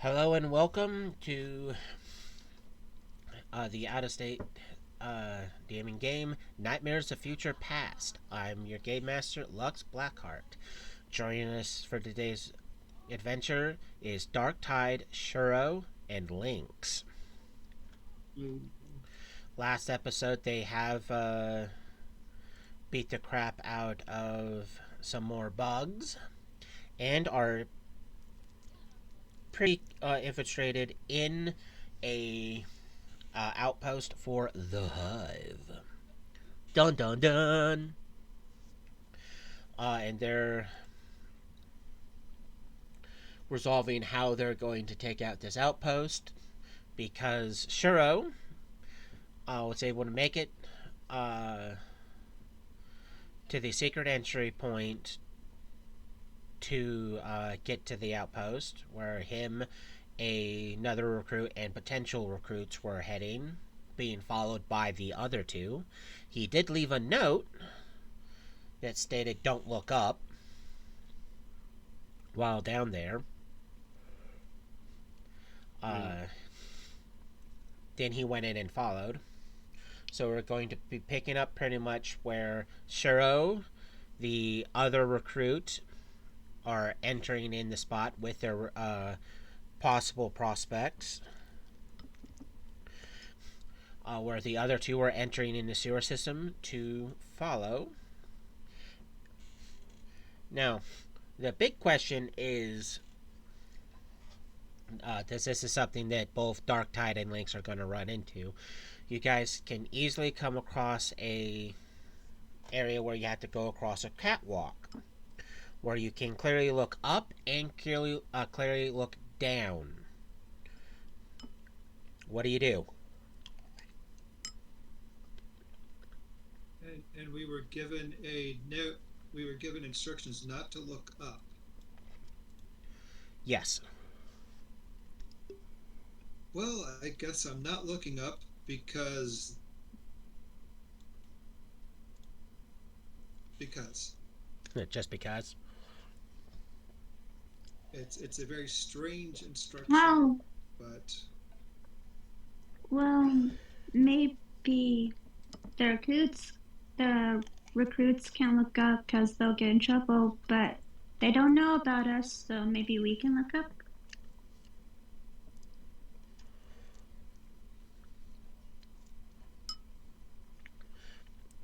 Hello and welcome to the out-of-state DMing game Nightmares of Future Past. I'm your game master, lluksblackheart. Joining us for today's adventure is darktide, shiro, and lynx. Last episode, they have beat the crap out of some more bugs and are pretty infiltrated in a outpost for the Hive. Dun dun dun! And they're resolving how they're going to take out this outpost because Shiro was able to make it to the secret entry point to get to the outpost where him, another recruit, and potential recruits were heading, being followed by the other two. He did leave a note that stated, "Don't look up," while down there. Then he went in and followed. So we're going to be picking up pretty much where Shiro, the other recruit, are entering in the spot with their possible prospects. Where the other two are entering in the sewer system to follow. Now, the big question is, this is something that both Darktide and Lynx are going to run into. You guys can easily come across a area where you have to go across a catwalk, where you can clearly look up and clearly look down. What do you do? And we were given a note. We were given instructions not to look up. Yes. Well, I guess I'm not looking up because Just because. it's a very strange instruction, Well, but well, maybe the recruits, the recruits can look up because they'll get in trouble, but they don't know about us, so maybe we can look up.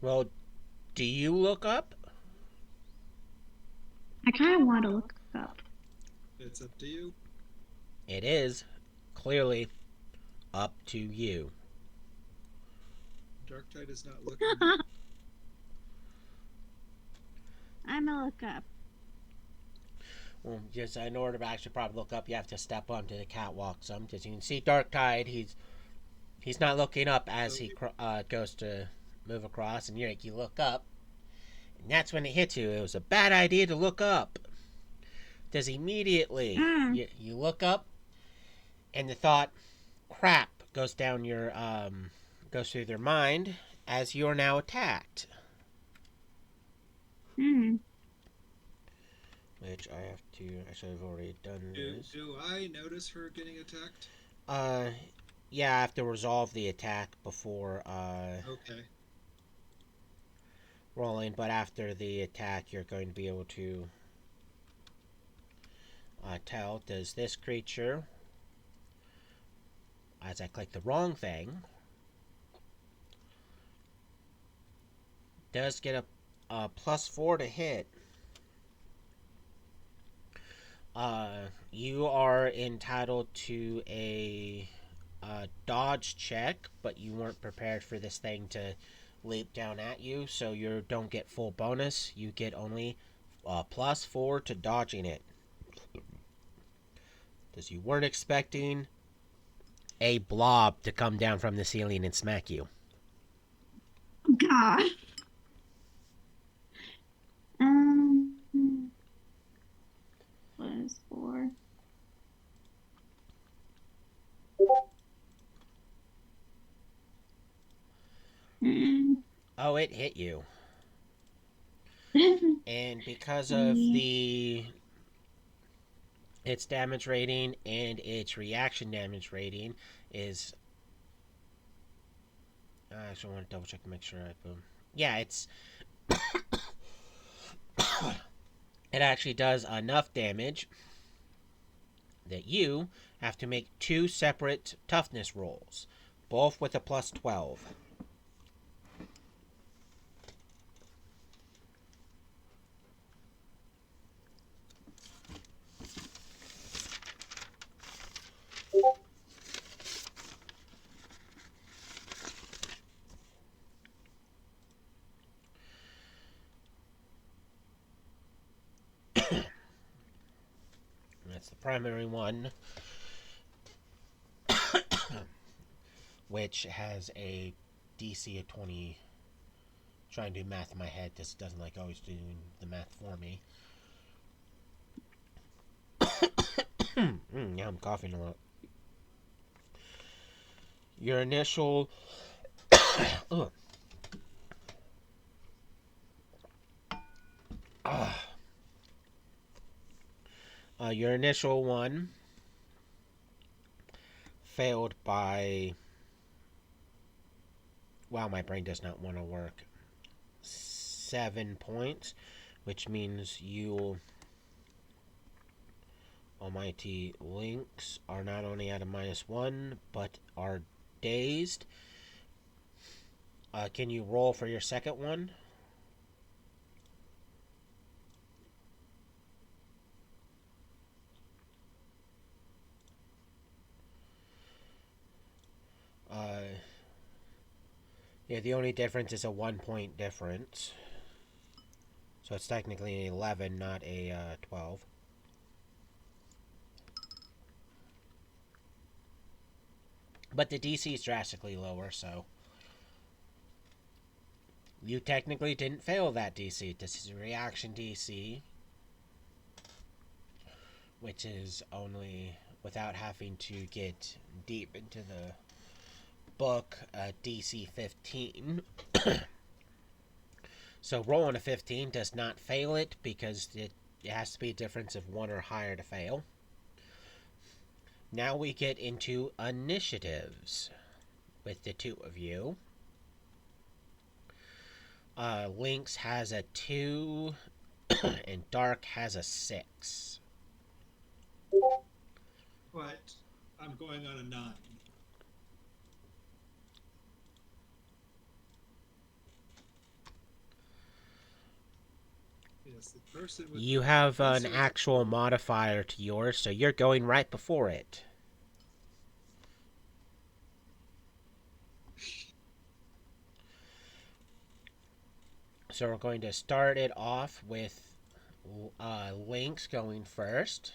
Well, do you look up? I kind of want to look up. it's up to you. It is clearly up to you. Darktide is not looking up. I'm a look up. Well, just in order to actually probably look up, you have to step onto the catwalk some. As you can see, Darktide, he's not looking up as he goes to move across, and you look up, and that's when it hits you. It was a bad idea to look up. Because immediately Mm. you look up, and the thought, "Crap," goes through their mind as you are now attacked. Hmm. Which I have to. Actually, I've already done Do this. do I notice her getting attacked? Uh, yeah, I have to resolve the attack before Okay. rolling, but after the attack, you're going to be able to tell, does this creature, as I click the wrong thing, does get a +4 to hit. You are entitled to a dodge check, but you weren't prepared for this thing to leap down at you, so you don't get full bonus. You get only +4 to dodging it. Because you weren't expecting a blob to come down from the ceiling and smack you. God. Um, what is 4? Mm. Oh, it hit you. And because of See. the its damage rating and its reaction damage rating is. I actually want to double check to make sure I boom. Yeah, it actually does enough damage that you have to make 2 separate toughness rolls, both with a plus 12. That's the primary one, which has a DC of 20. Trying to do math in my head. This doesn't like always doing the math for me. Yeah, I'm coughing a lot. Your initial. Your initial one failed by. Wow, my brain does not want to work. 7 points, which means you, almighty lynx, are not only at a -1, but are dazed. Can you roll for your second one? Yeah, the only difference is a 1-point difference. So it's technically an 11, not a 12. But the DC is drastically lower, so you technically didn't fail that DC. This is a reaction DC, which is only, without having to get deep into the book, DC 15. So rolling a 15 does not fail it because it has to be a difference of 1 or higher to fail. Now we get into initiatives with the 2 of you. Lynx has a 2 and Dark has a 6. But I'm going on a 9. Yes, the person with You have an actual modifier to yours, so you're going right before it. So we're going to start it off with Lynx going first,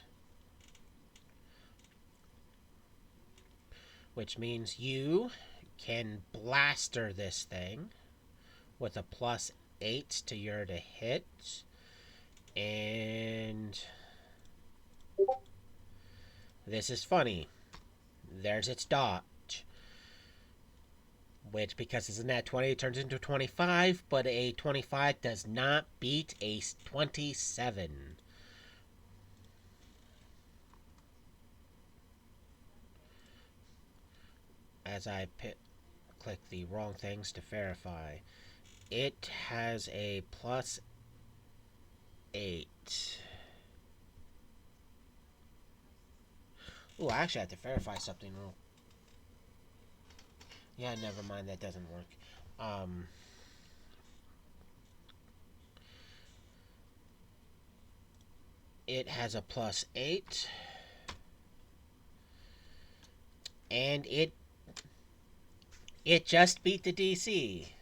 which means you can blaster this thing with a +8 to your to hit, and this is funny. There's its dodge, which, because it's a nat 20, it turns into a 25, but a 25 does not beat a 27. As I click the wrong things to verify. It has a +8. Ooh, I actually have to verify something real. Yeah, never mind, that doesn't work. It has a +8. And it just beat the DC.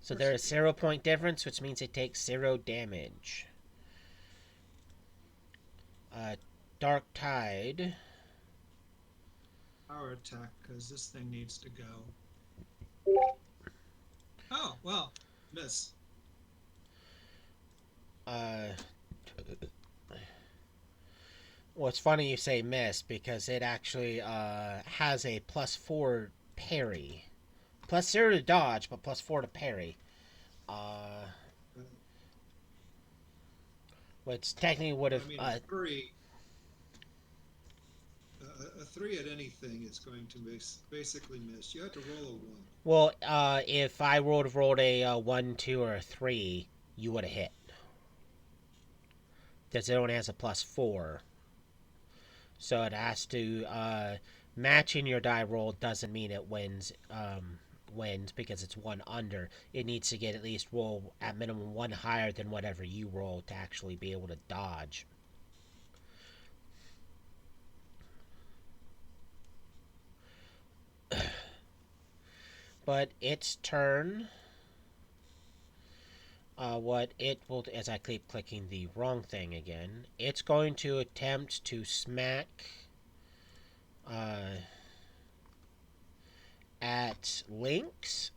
So there is 0-point difference, which means it takes 0 damage. Darktide. Power attack, because this thing needs to go. Oh, well, miss. Well, it's funny you say miss, because it actually has a +4 parry. +0 to dodge, but +4 to parry. Which technically would Well, I have. mean, a three at anything is going to basically miss. You have to roll a one. Well, if I rolled a 1, 2, or a 3, you would have hit. Because it only has a +4. So it has to. Matching your die roll doesn't mean it wins. Wins because it's one under. It needs to get at least roll at minimum one higher than whatever you roll to actually be able to dodge. But its turn. What it will, as I keep clicking the wrong thing again, it's going to attempt to smack uh, at Lynx.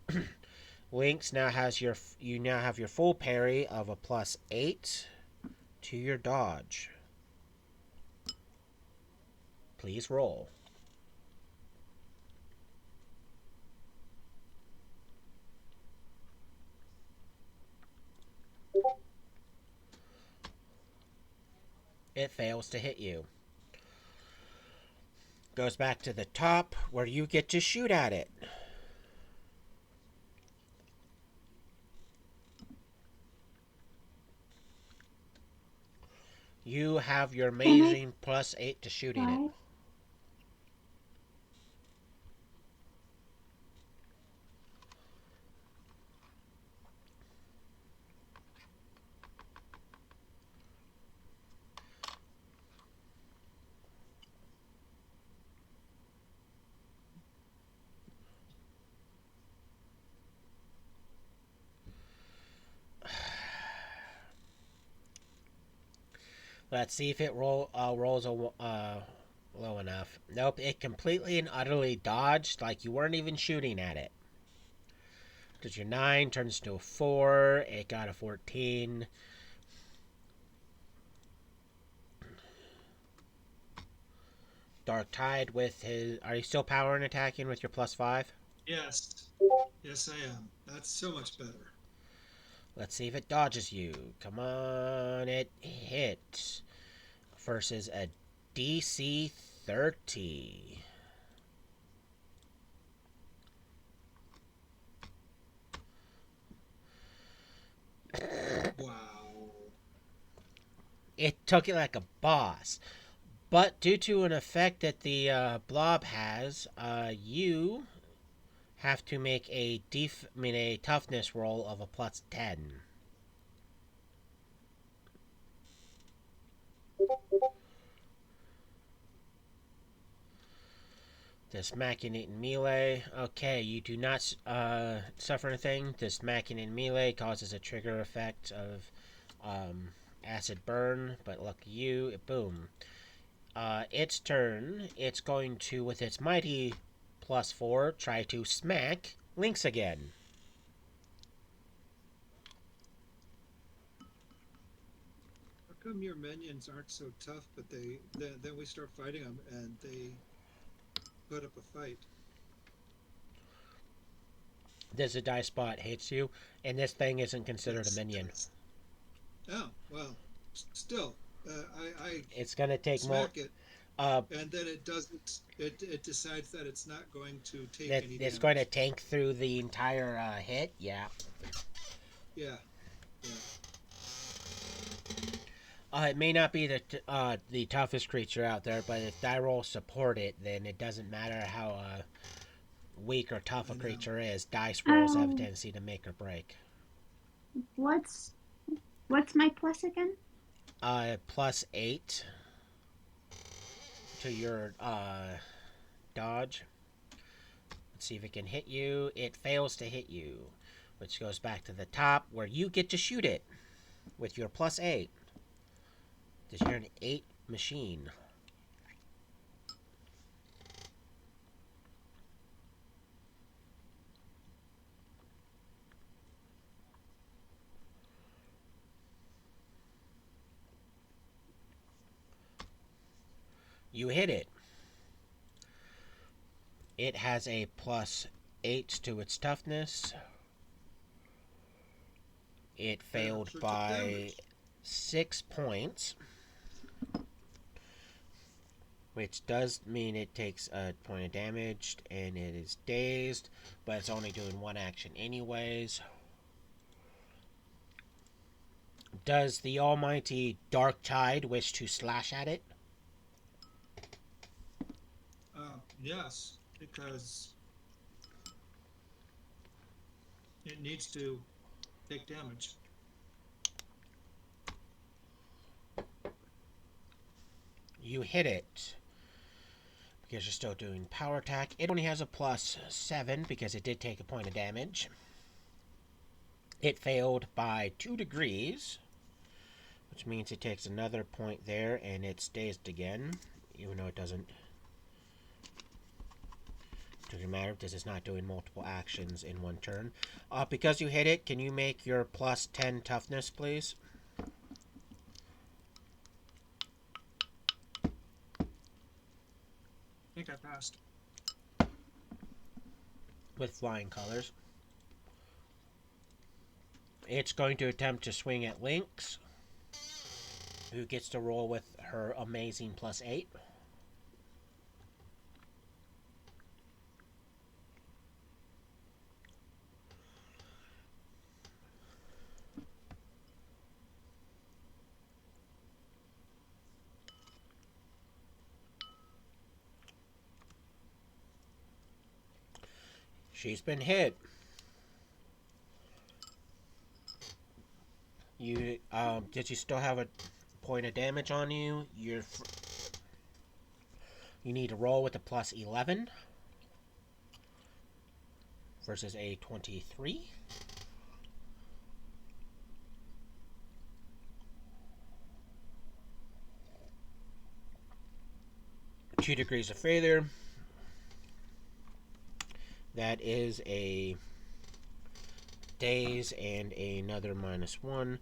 Lynx now has you now have your full parry of a +8 to your dodge. Please roll. It fails to hit you. Goes back to the top where you get to shoot at it. You have your amazing +8 to shooting it. Try. Let's see if it rolls low enough. Nope, it completely and utterly dodged like you weren't even shooting at it. Because your 9 turns to a 4. It got a 14. Darktide with his... Are you still power and attacking with your +5? Yes. Yes, I am. That's so much better. Let's see if it dodges you. Come on, it hit. Versus a DC 30. Wow. It took it like a boss. But due to an effect that the blob has, you have to make a toughness roll of a +10. This machinate melee. Okay, you do not suffer anything. This machinate melee causes a trigger effect of acid burn, but lucky you, boom. Its turn. It's going to, with its mighty +4, try to smack Lynx again. How come your minions aren't so tough, but then we start fighting them and they put up a fight? This a die spot hits you, and this thing isn't considered a Yes, it minion. does. Oh well, still, I It's gonna take more. smack it, Uh, and then it doesn't. It decides that it's not going to take that any it's going to damage. tank through the entire hit. Yeah. Yeah, yeah. It may not be the toughest creature out there, but if die rolls support it, then it doesn't matter how weak or tough a I know. creature is. Dice rolls have a Oh, tendency to make or break. what's what's my plus again? +8 to your dodge. Let's see if it can hit you. It fails to hit you, which goes back to the top where you get to shoot it with your +8. Because you're an 8 machine. You hit it. It has a +8 to its toughness. It failed So it took by damage. 6 points, which does mean it takes a point of damage, and it is dazed, but it's only doing one action anyways. Does the almighty Darktide wish to slash at it? Yes, because it needs to take damage. You hit it because you're still doing power attack. It only has a +7 because it did take a point of damage. It failed by 2 degrees, which means it takes another point there, and it's dazed again, even though it doesn't matter because it's not doing multiple actions in one turn. Because you hit it, can you make your +10 toughness, please? I think I passed. With flying colors. It's going to attempt to swing at Lynx, who gets to roll with her amazing +8. She's been hit. You did you still have a point of damage on you? You need to roll with a +11 versus a 23. Two degrees of failure. That is a daze and another -1.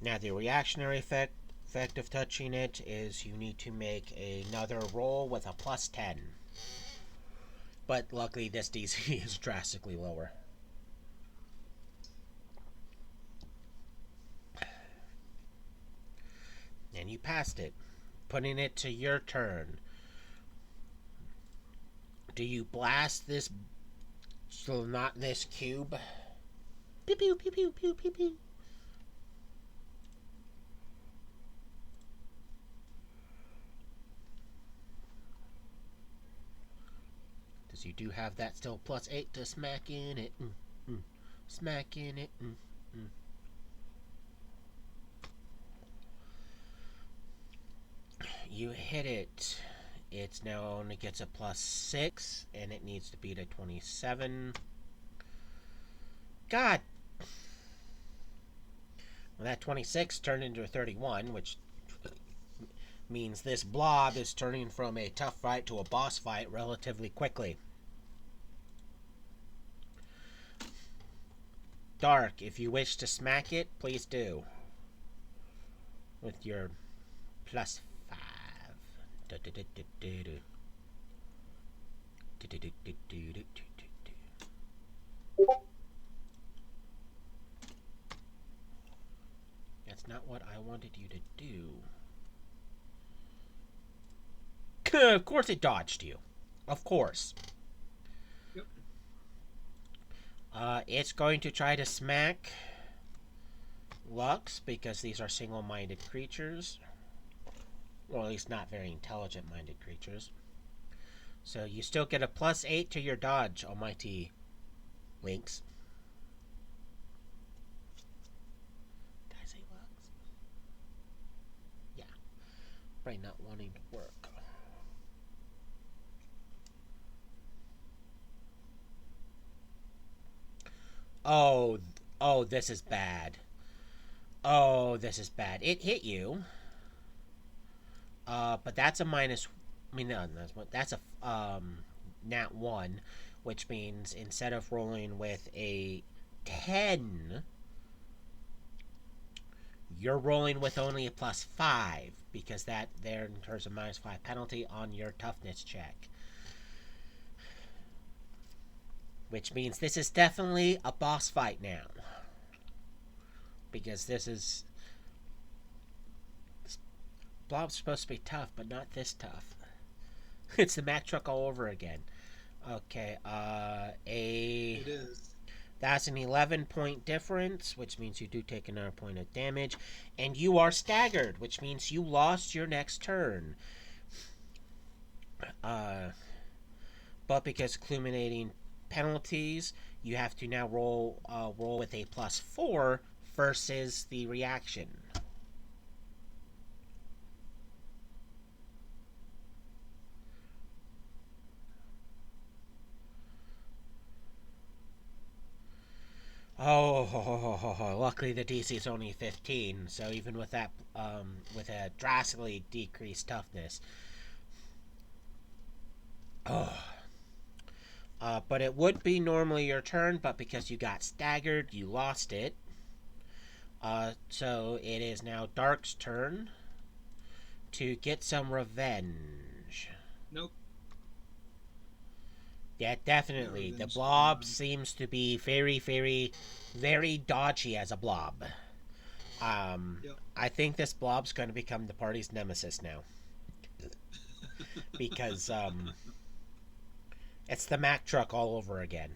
Now the reactionary effect of touching it is you need to make another roll with a +10. But luckily this DC is drastically lower. And you passed it, putting it to your turn. Do you blast this, so not this cube? Pew pew pew pew pew pew pew. Because you do have that still +8 to smack in it. Smack in it. You hit it. It's now only gets a +6, and it needs to beat a 27. God! Well, that 26 turned into a 31, which means this blob is turning from a tough fight to a boss fight relatively quickly. Dark, if you wish to smack it, please do. With your +5. That's not what I wanted you to do. Of course it dodged you. Of course. Yep. It's going to try to smack Lux because these are single-minded creatures. Or at least not very intelligent-minded creatures. So you still get a +8 to your dodge, almighty Lynx. Did I say Lux? Yeah. Brain not wanting to work. Oh, this is bad. Oh, this is bad. It hit you. But that's a minus. I mean, no, that's a nat 1, which means instead of rolling with a 10, you're rolling with only a +5 because that there incurs a -5 penalty on your toughness check. Which means this is definitely a boss fight now. Because this is blob's supposed to be tough, but not this tough. It's the Mack truck all over again. Okay, It is. that's an 11-point difference, which means you do take another point of damage, and you are staggered, which means you lost your next turn. But because culminating penalties, you have to now roll with a +4 versus the reaction. Oh, luckily the DC is only 15, so even with that, with a drastically decreased toughness. Oh. But it would be normally your turn, but because you got staggered, you lost it. So it is now Dark's turn to get some revenge. Nope. Yeah, definitely. No The revenge. blob seems to be very, very, very dodgy as a blob. Yep. I think this blob's going to become the party's nemesis now. Because, it's the Mack truck all over again.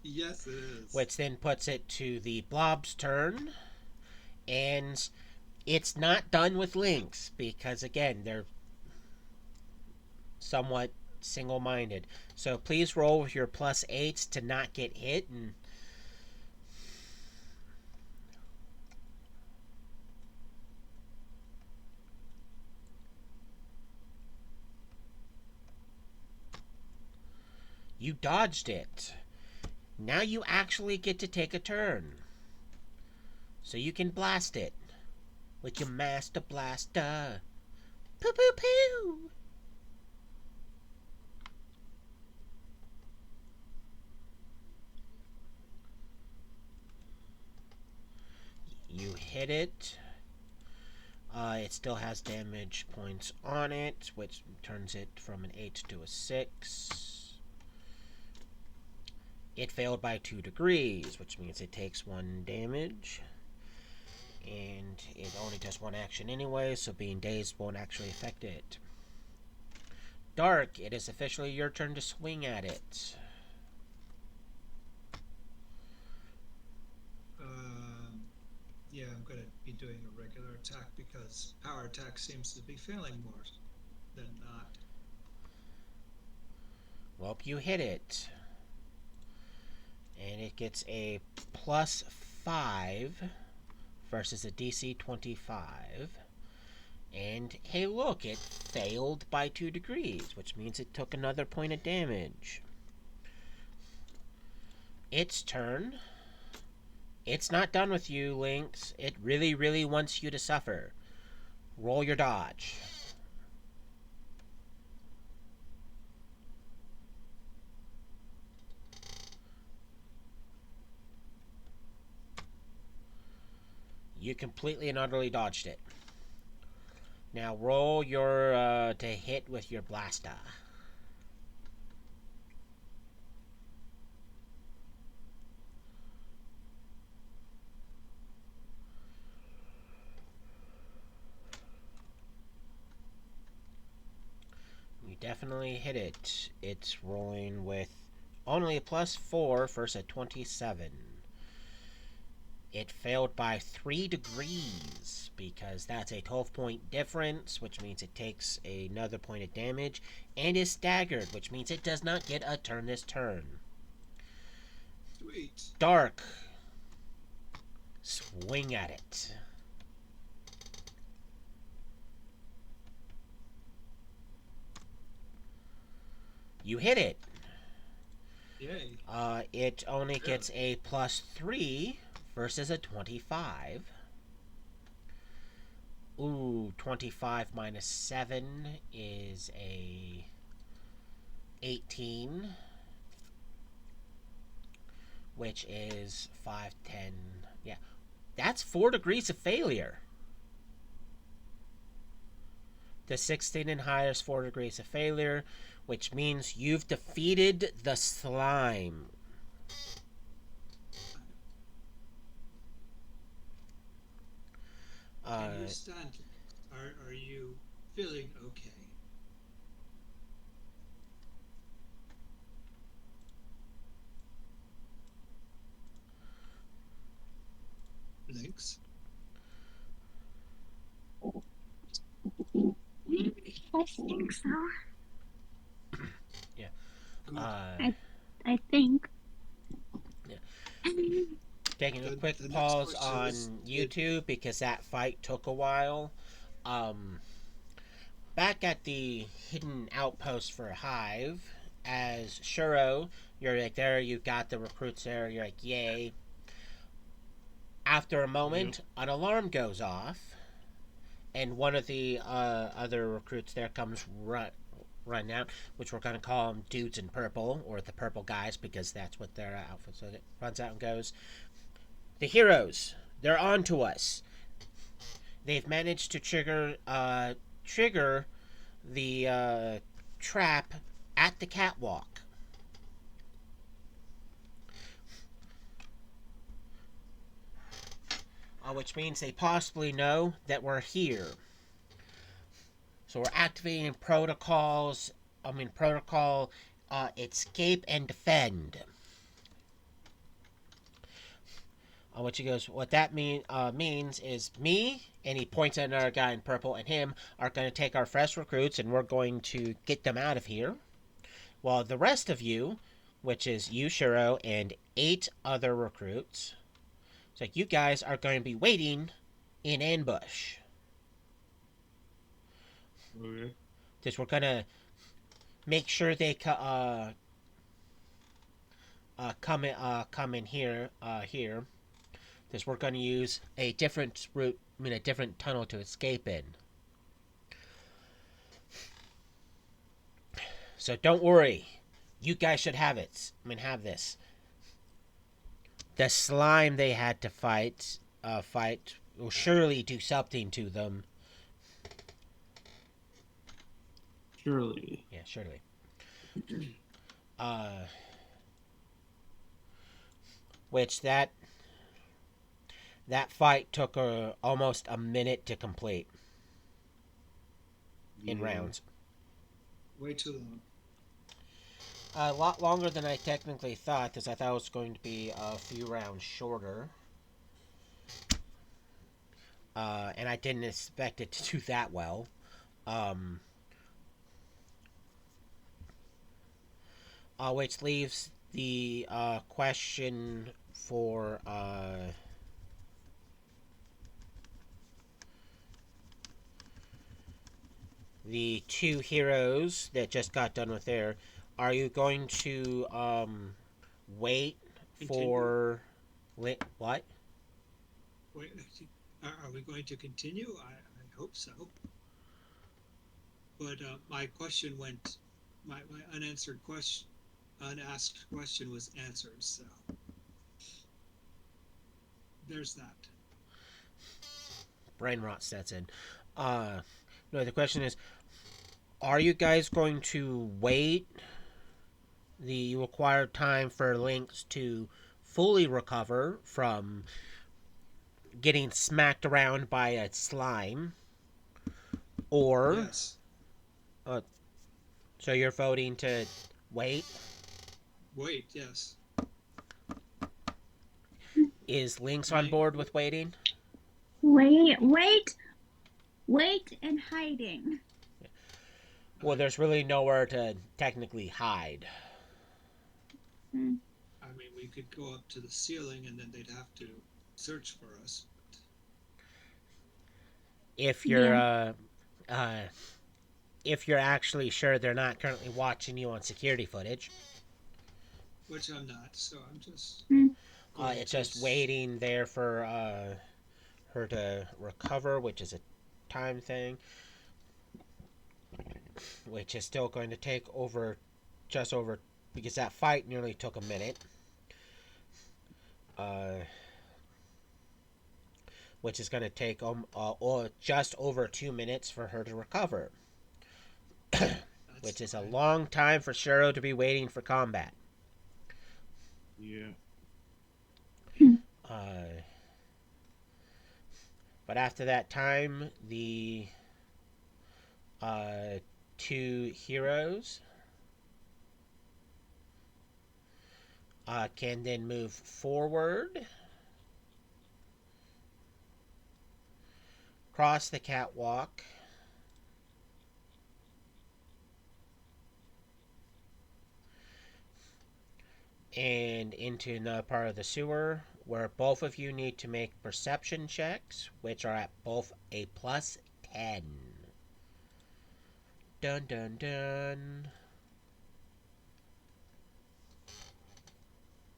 Yes, it is. Which then puts it to the blob's turn. And it's not done with Lynx, because, again, they're somewhat single-minded. So please roll with your +8s to not get hit, and you dodged it. Now you actually get to take a turn. So you can blast it with your Master Blaster. Poo poo poo! You hit it. It still has damage points on it, which turns it from an 8 to a 6. It failed by 2 degrees, which means it takes 1 damage. And it only does 1 action anyway, so being dazed won't actually affect it. Dark, it is officially your turn to swing at it. Yeah, I'm going to be doing a regular attack because power attack seems to be failing more than not. Well, you hit it. And it gets a +5 versus a DC 25. And hey, look, it failed by 2 degrees, which means it took another point of damage. Its turn. It's not done with you, Lynx. It really, really wants you to suffer. Roll your dodge. You completely and utterly dodged it. Now roll your to hit with your blaster. You definitely hit it. It's rolling with only a +4 versus a 27. It failed by 3 degrees because that's a 12-point difference, which means it takes another point of damage, and is staggered, which means it does not get a turn this turn. Sweet. Dark. Swing at it. You hit it. Yay. It only gets a +3 versus a 25. Ooh, 25 minus 7 is a 18. Which is 5, 10. Yeah. That's 4 degrees of failure. The 16 and higher is 4 degrees of failure, which means you've defeated the slime. Can you stand? are you feeling okay? Lynx? I think so. Yeah. Good. Uh, I think. yeah. Taking a quick The next pause question is on did YouTube because that fight took a while. Um, Back at the hidden outpost for Hive, as Shiro, you're like there, you got the recruits there, you're like, yay. After a Yep. moment, an alarm goes off, and one of the other recruits there comes running out, which we're going to call them dudes in purple, or the purple guys, because that's what their outfits. So it runs out and goes, the heroes, they're on to us. They've managed to trigger the trap at the catwalk. Which means they possibly know that we're here. So we're activating protocols. Protocol escape and defend. What that means is me, and he points at another guy in purple, and him are going to take our fresh recruits, and we're going to get them out of here. While the rest of you, which is you, Shiro, and 8 other recruits, it's like you guys are going to be waiting in ambush. Okay. Because we're going to make sure they come in here. Because we're going to use a different route, a different tunnel to escape in. So don't worry, you guys should have it. Have this. The slime they had to fight will surely do something to them. Surely. Yeah, surely. Uh, which that fight took almost a minute to complete in Yeah. rounds. way too long. A lot longer than I technically thought, because I thought it was going to be a few rounds shorter. And I didn't expect it to do that well. Um, which leaves the question for the 2 heroes that just got done with there. Are you going to wait Continue. for what? Wait, are we going to continue? I hope so. But my question went, my unanswered question, unasked question was answered. So there's that. Brain rot sets in. No, the question is, are you guys going to wait the required time for Lynx to fully recover from getting smacked around by a slime? Or, Yes. so you're voting to wait? Wait. Yes. Is Lynx on My board with waiting? Wait and hiding. Well, there's really nowhere to technically hide. Hmm. I mean, we could go up to the ceiling and then they'd have to search for us. If you're Yeah. uh, if you're actually sure they're not currently watching you on security footage. Which I'm not, so I'm just Hmm. going It's to. just waiting there for her to recover, which is a time thing, which is still going to take just over, because that fight nearly took a minute. Uh, which is going to take just over 2 minutes for her to recover, which is a long time for Shiro to be waiting for combat. Yeah. Uh, but after that time, the uh, 2 heroes can then move forward, cross the catwalk, and into another part of the sewer where both of you need to make perception checks, which are at both a plus 10. Dun dun dun.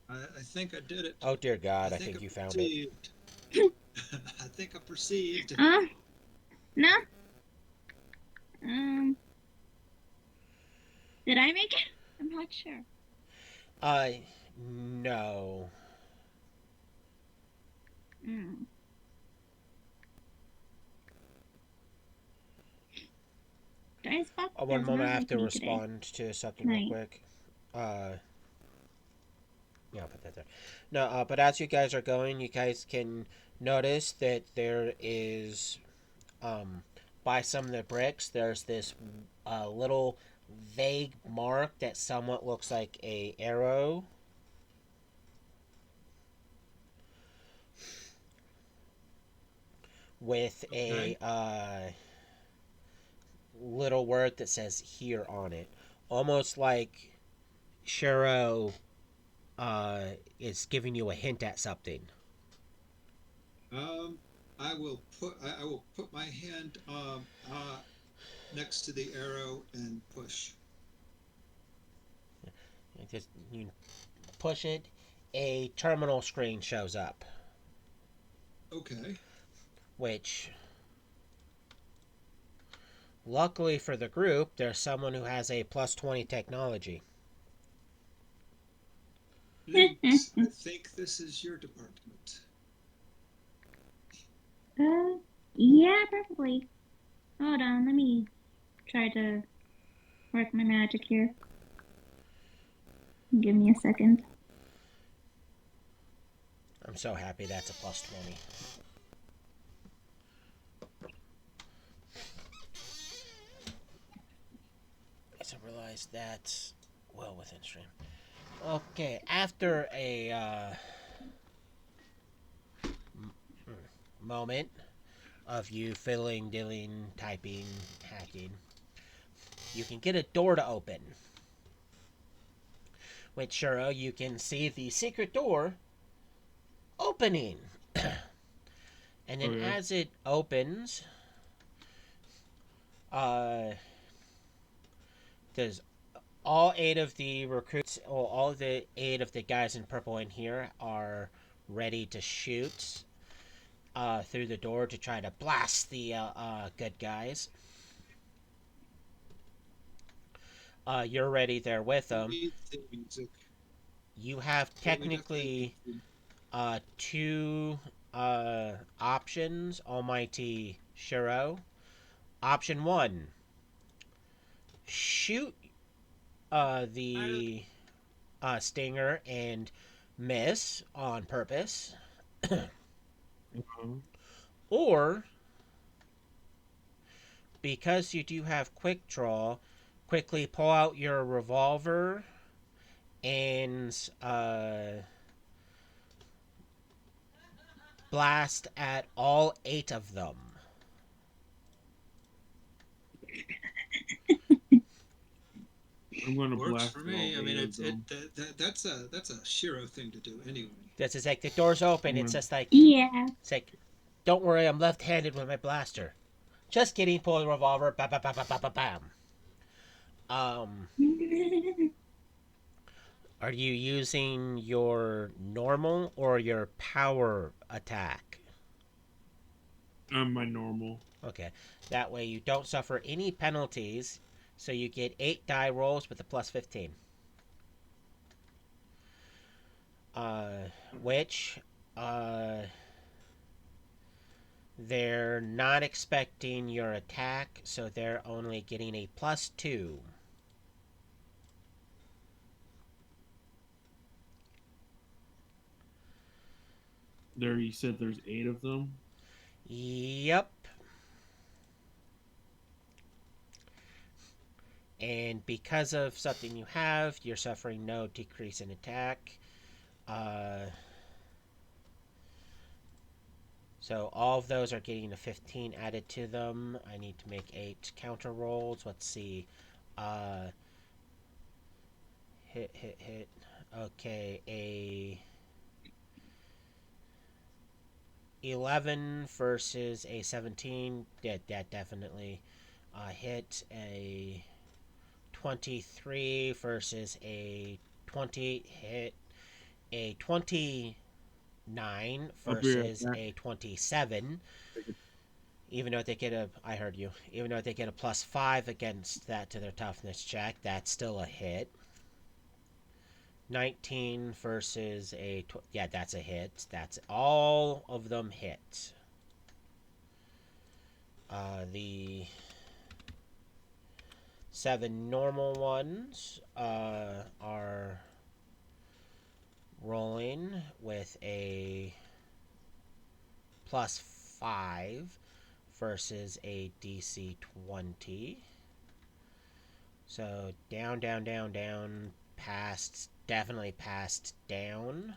I think I did it. Oh dear God, I think think I you found it. perceived. I think I perceived. No. Um, did I make it? I'm not sure. Uh, no. Mm. Dice box One does moment, not I have like to me today respond to something real tonight. quick. Yeah, I'll put that there. No, but as you guys are going, you guys can notice that there is, by some of the bricks, there's this little vague mark that somewhat looks like a arrow. With Okay. a little word that says "here" on it, almost like Shiro is giving you a hint at something. Um, I will put my hand next to the arrow and push. Just you push it, a terminal screen shows up, Okay. which, luckily for the group, there's someone who has a plus 20 technology. Lynx, I think this is your department. uh, yeah, probably. Hold on, let me try to work my magic here. Give me a second. I'm so happy that's a plus 20. I realize that's well within stream. Okay, after a moment of you fiddling, dilling, typing, hacking, you can get a door to open. With Shiro, you can see the secret door opening. And then Okay. as it opens, uh, there's all 8 of the recruits, or all the 8 of the guys in purple in here are ready to shoot through the door to try to blast the good guys. You're ready there with We them. need theme music. You have Yeah, we definitely need technically theme. 2 options, Almighty Shiro. Option 1, shoot the stinger and miss on purpose. Uh-huh. Or, because you do have quick draw, quickly pull out your revolver and blast at all 8 of them. I'm gonna Works blast for at all me. I mean, 8 of it's it them. that's a Shiro thing to do anyway. That's just like the door's open. I'm It's gonna, just like, Yeah. it's like, don't worry, I'm left-handed with my blaster. Just kidding. Pull the revolver. Bam, bam, bam, bam, bam, bam. Um, are you using your normal or your power attack? I'm my normal. Okay, that way you don't suffer any penalties. So you get 8 die rolls with a plus 15. Uh, which, uh, they're not expecting your attack, so they're only getting a plus 2. There, you said there's 8 of them. Yep. And because of something you have, you're suffering no decrease in attack. So all of those are getting a 15 added to them. I need to make 8 counter rolls. Let's see. Hit. Okay, a 11 versus a 17. That definitely hit. A 23 versus a 20 hit. A 29 I'll be right versus back. a 27. Even though they get a, I heard you. Even though they get a +5 against that to their toughness check, that's still a hit. 19 versus a, yeah, that's a hit. That's all of them hit. The 7 normal ones are rolling with a +5 versus a DC 20. So down, past, definitely past down.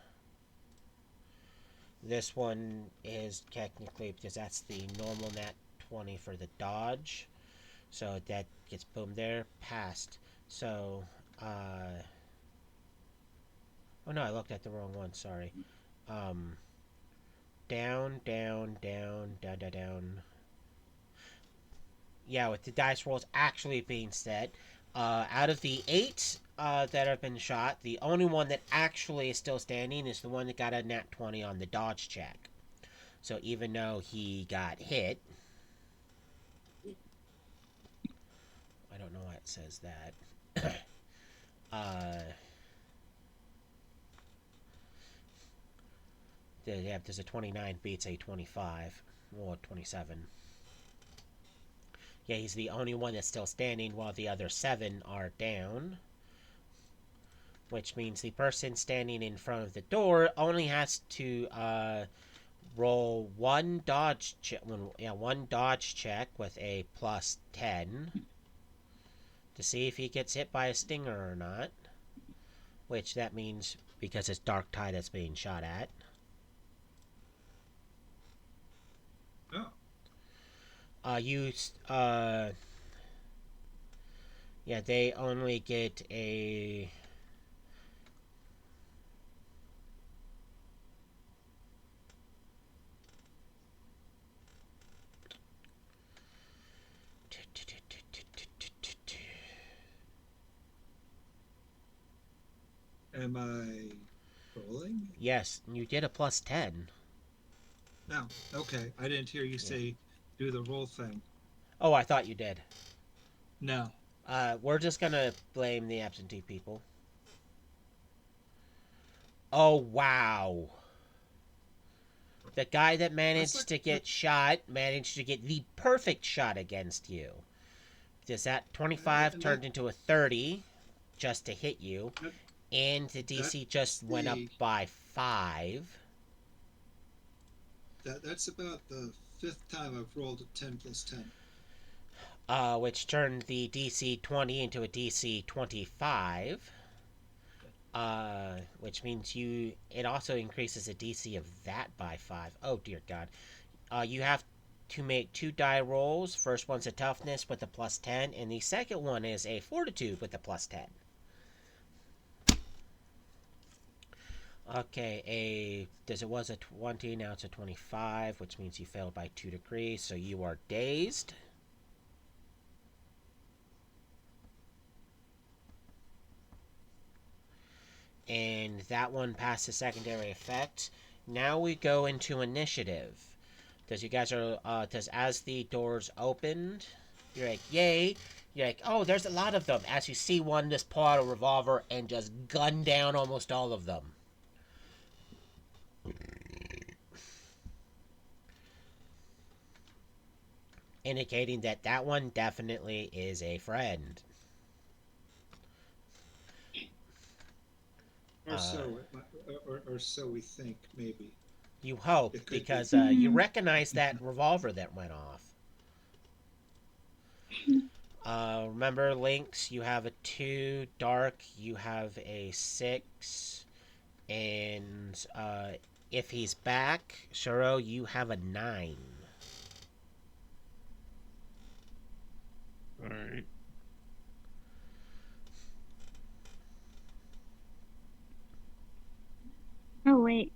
This one is technically, because that's the normal nat 20 for the dodge. So that gets boom there, past. So, oh no, I looked at the wrong one, sorry. Down. Yeah, with the dice rolls actually being set, out of the 8 that have been shot, the only one that actually is still standing is the one that got a nat 20 on the dodge check. So even though he got hit, I don't know why it says that. Yeah, there's a 29 beats a 25 or 27. Yeah, he's the only one that's still standing while the other 7 are down. Which means the person standing in front of the door only has to roll one dodge check with a +10 to see if he gets hit by a stinger or not. Which that means because it's darktide that's being shot at. Oh. Yeah, they only get a. Am I rolling? Yes, you get a +10. No. Okay. I didn't hear you say do the roll thing. Oh, I thought you did. No. We're just gonna blame the absentee people. Oh, wow. The guy that managed to get shot managed to get the perfect shot against you. Because that 25 turned into a 30 just to hit you. And the DC just went up by 5. That's about the 5th time I've rolled a 10 plus 10. Which turned the DC 20 into a DC 25. Which means it also increases the DC of that by 5. Oh dear God. You have to make 2 die rolls. First one's a toughness with a +10, and the second one is a fortitude with a +10. Okay, it was a 20, now it's a 25, which means you failed by 2 degrees, so you are dazed. And that one passed the secondary effect. Now we go into initiative. Because you guys are, as the doors opened, you're like, yay. You're like, oh, there's a lot of them. As you see one just pull out a revolver and just gun down almost all of them. Indicating that one definitely is a friend. Or so we think, maybe. You hope, because you recognize that revolver that went off. Remember, Lynx, you have a 2. Dark, you have a 6. And if he's back, Shiro, you have a 9. All right. Oh wait.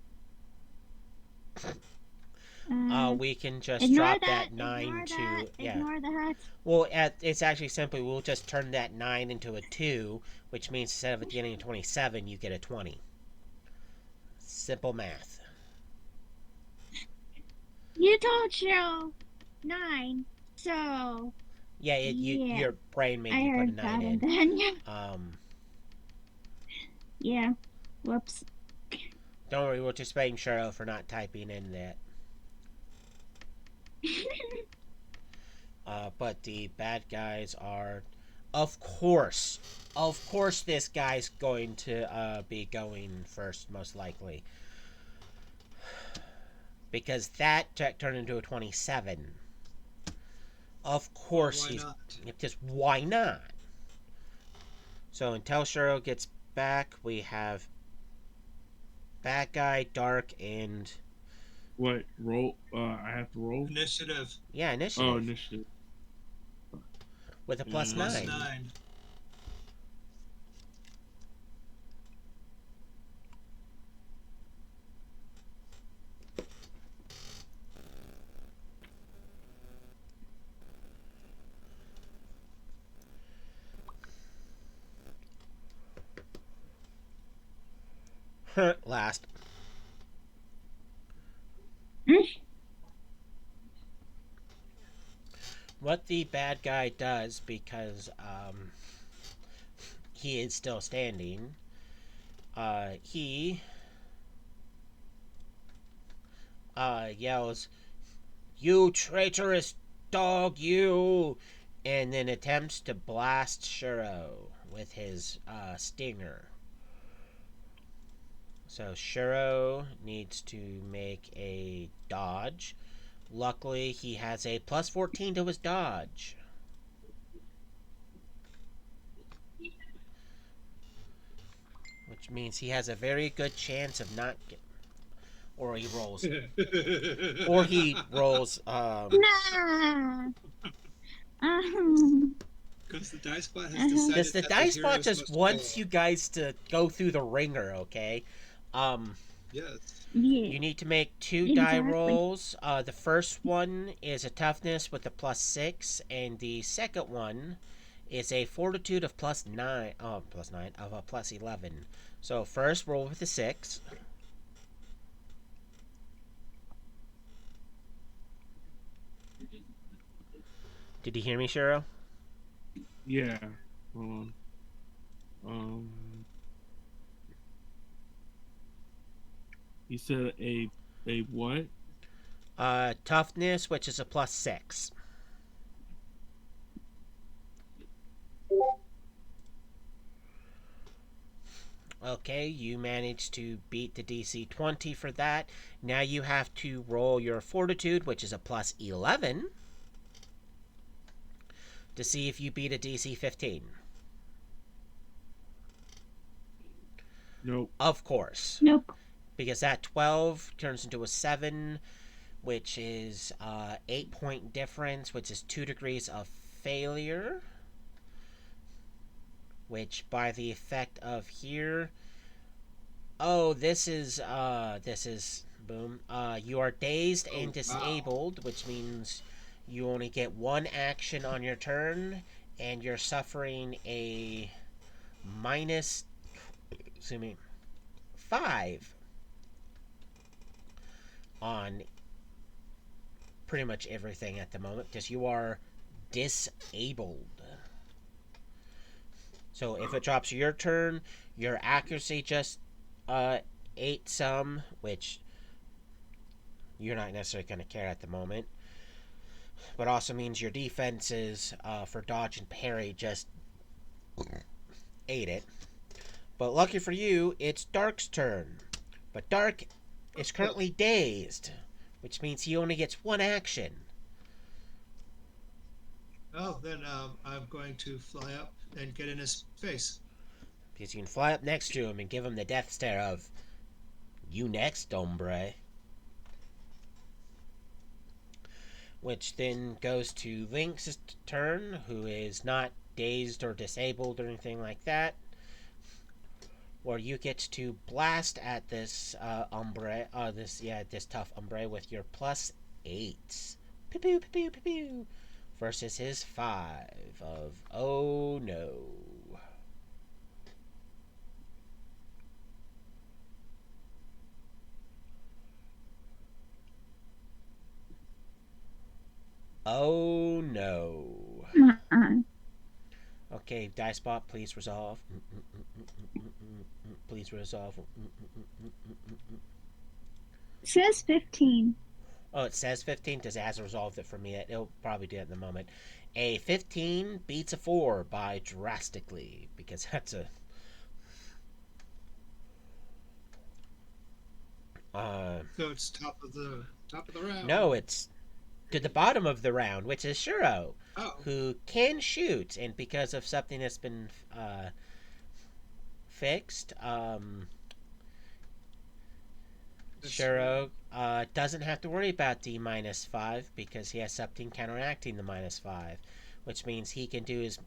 We can just Ignore drop that. that 9 Ignore to... that. Yeah. Ignore that. Well, it's actually simply, we'll just turn that 9 into a 2, which means instead of it getting a 27, you get a 20. Simple math. You told Cheryl 9, so Yeah, yeah. your brain made I you put a heard 9 that, in. and then yeah. Yeah. Whoops. Don't worry, we'll just blame Cheryl for not typing in that. But the bad guys are, of course, this guy's going to be going first, most likely. Because that turned into a 27. Of course Why not? Just why not? So until Cheryl gets back, we have bad guy, dark, and... What? Roll? I have to roll? Initiative. Yeah, initiative. Oh, initiative. With a plus Plus 9. 9. Last. What the bad guy does, because he is still standing, he yells, "You traitorous dog, you!" and then attempts to blast Shiro with his stinger. So Shiro needs to make a dodge. Luckily, he has a plus 14 to his dodge. Which means he has a very good chance of not getting... Or he rolls... or he rolls... Nah. Because the dice bot has Uh-huh. decided Because the that dice bot heroes just must wants fall. you guys to go through the ringer, okay? Yes. Yeah. You need to make 2 die Exactly. rolls. The first one is a toughness with a plus 6, and the second one is a fortitude of plus 9. Oh, plus 9 of a plus 11. So first roll with a 6. Did you hear me, Shiro? Yeah. Hold on. You said a what? Toughness, which is a plus 6. Okay, you managed to beat the DC 20 for that. Now you have to roll your fortitude, which is a plus 11, to see if you beat a DC 15. Nope. Of course. Nope. Because that 12 turns into a 7, which is 8-point difference, which is 2 degrees of failure. Which, by the effect of here... Oh, this is, boom. You are dazed and disabled, which means you only get 1 action on your turn, and you're suffering a minus, 5 on pretty much everything at the moment, because you are disabled. So if it drops your turn, your accuracy just 8 some, which you're not necessarily going to care at the moment. But also means your defenses for dodge and parry just ate it. But lucky for you, it's Dark's turn. But Dark is currently dazed, which means he only gets 1 action. Oh, then I'm going to fly up and get in his face. Because you can fly up next to him and give him the death stare of, "You next, hombre." Which then goes to Lynx's turn, who is not dazed or disabled or anything like that. Where you get to blast at this this tough hombre with your +8. Pew pew pew pew pew pew. Versus his 5 of oh no. Oh no. Uh-uh. Okay, dice bot, please resolve. Please resolve. It says 15. Oh, it says 15. Does it hasn't resolved it for me yet? It'll probably do it in a moment. A 15 beats a 4 by drastically because that's a So it's top of the round. no, it's to the bottom of the round, which is Shiro, Oh, who can shoot, and because of something that's been fixed, that's Shiro doesn't have to worry about the -5 because he has something counteracting the -5, which means he can do his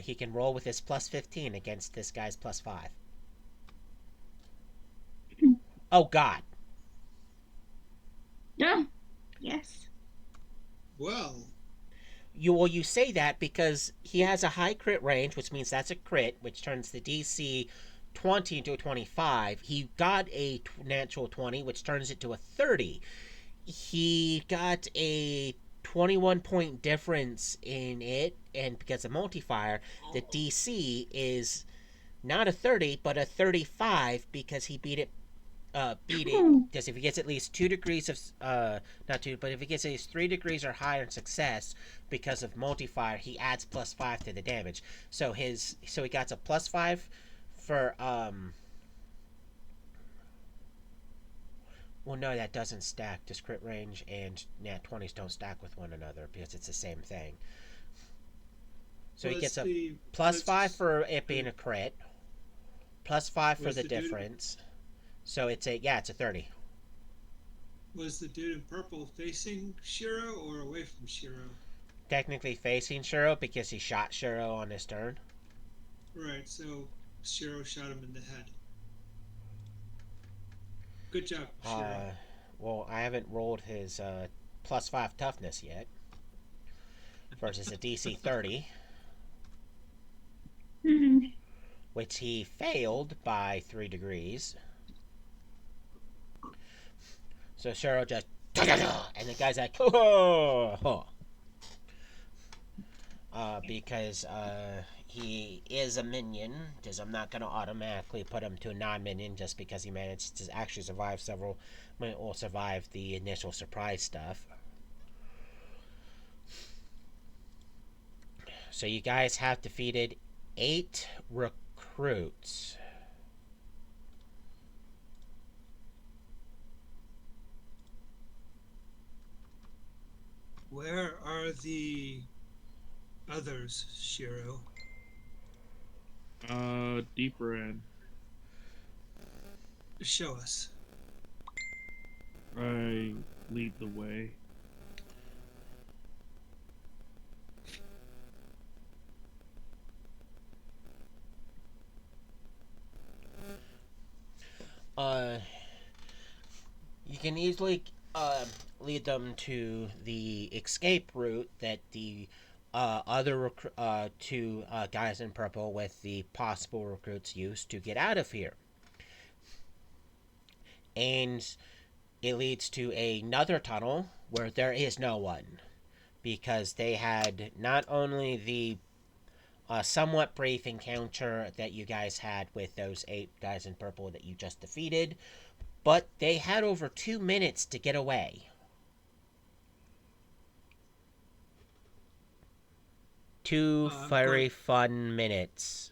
he can roll with his +15 against this guy's +5. Oh God! Yeah. Yes. well. You say that because he has a high crit range, which means that's a crit, which turns the DC 20 into a 25. He got a natural 20, which turns it to a 30. He got a 21-point difference in it, and because of multiplier, the DC is not a 30 but a 35 because he beat it because if he gets at least 2 degrees of not two, but if he gets at least 3 degrees or higher in success because of multiplier, he adds +5 to the damage. So he got a +5 for well, no, that doesn't stack. Just crit range and nat 20s don't stack with one another because it's the same thing. So he gets a +5 for it being a crit, +5 for the difference. So it's a 30. Was the dude in purple facing Shiro or away from Shiro? Technically facing Shiro because he shot Shiro on his turn. Right, so Shiro shot him in the head. Good job, Shiro. Well, I haven't rolled his +5 toughness yet versus a DC 30, Mm-hmm. which he failed by 3 degrees. So Shiro just and the guy's like, because he is a minion, because I'm not going to automatically put him to a non-minion just because he managed to actually survive survive the initial surprise stuff. So you guys have defeated 8 recruits. Where are the others, Shiro? Deeper in. Show us. I lead the way. You can easily lead them to the escape route that the other two guys in purple with the possible recruits used to get out of here. And it leads to another tunnel where there is no one because they had not only the somewhat brief encounter that you guys had with those 8 guys in purple that you just defeated, but they had over 2 minutes to get away. 2 very fun minutes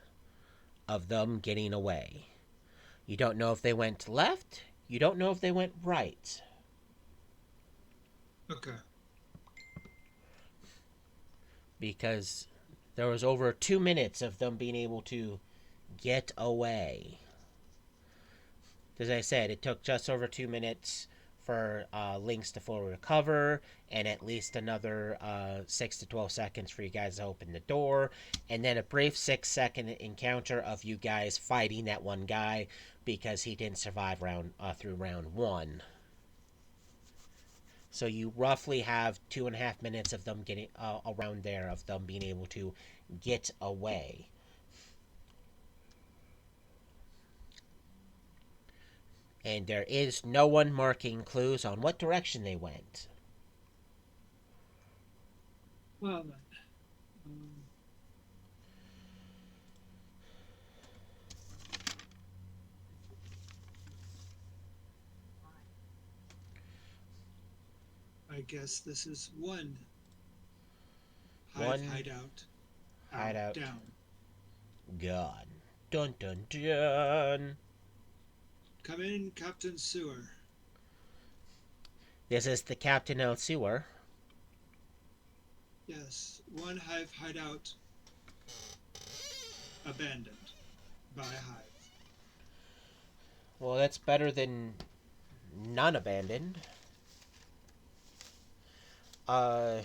of them getting away. You don't know if they went left. You don't know if they went right. Okay. because there was over 2 minutes of them being able to get away. As I said, it took just over 2 minutes for Lynx to fully recover, and at least another 6 to 12 seconds for you guys to open the door, and then a brief 6-second encounter of you guys fighting that one guy because he didn't survive through round one. So you roughly have 2.5 minutes of them getting around there of them being able to get away. And there is no one marking clues on what direction they went. Well, then. Um, I guess this is one hive One hideout. hideout Down. gone. Dun dun dun. Come in, Captain Sewer. This is the Captain El Sewer. Yes, one hive hideout abandoned by hive. Well, that's better than none abandoned. I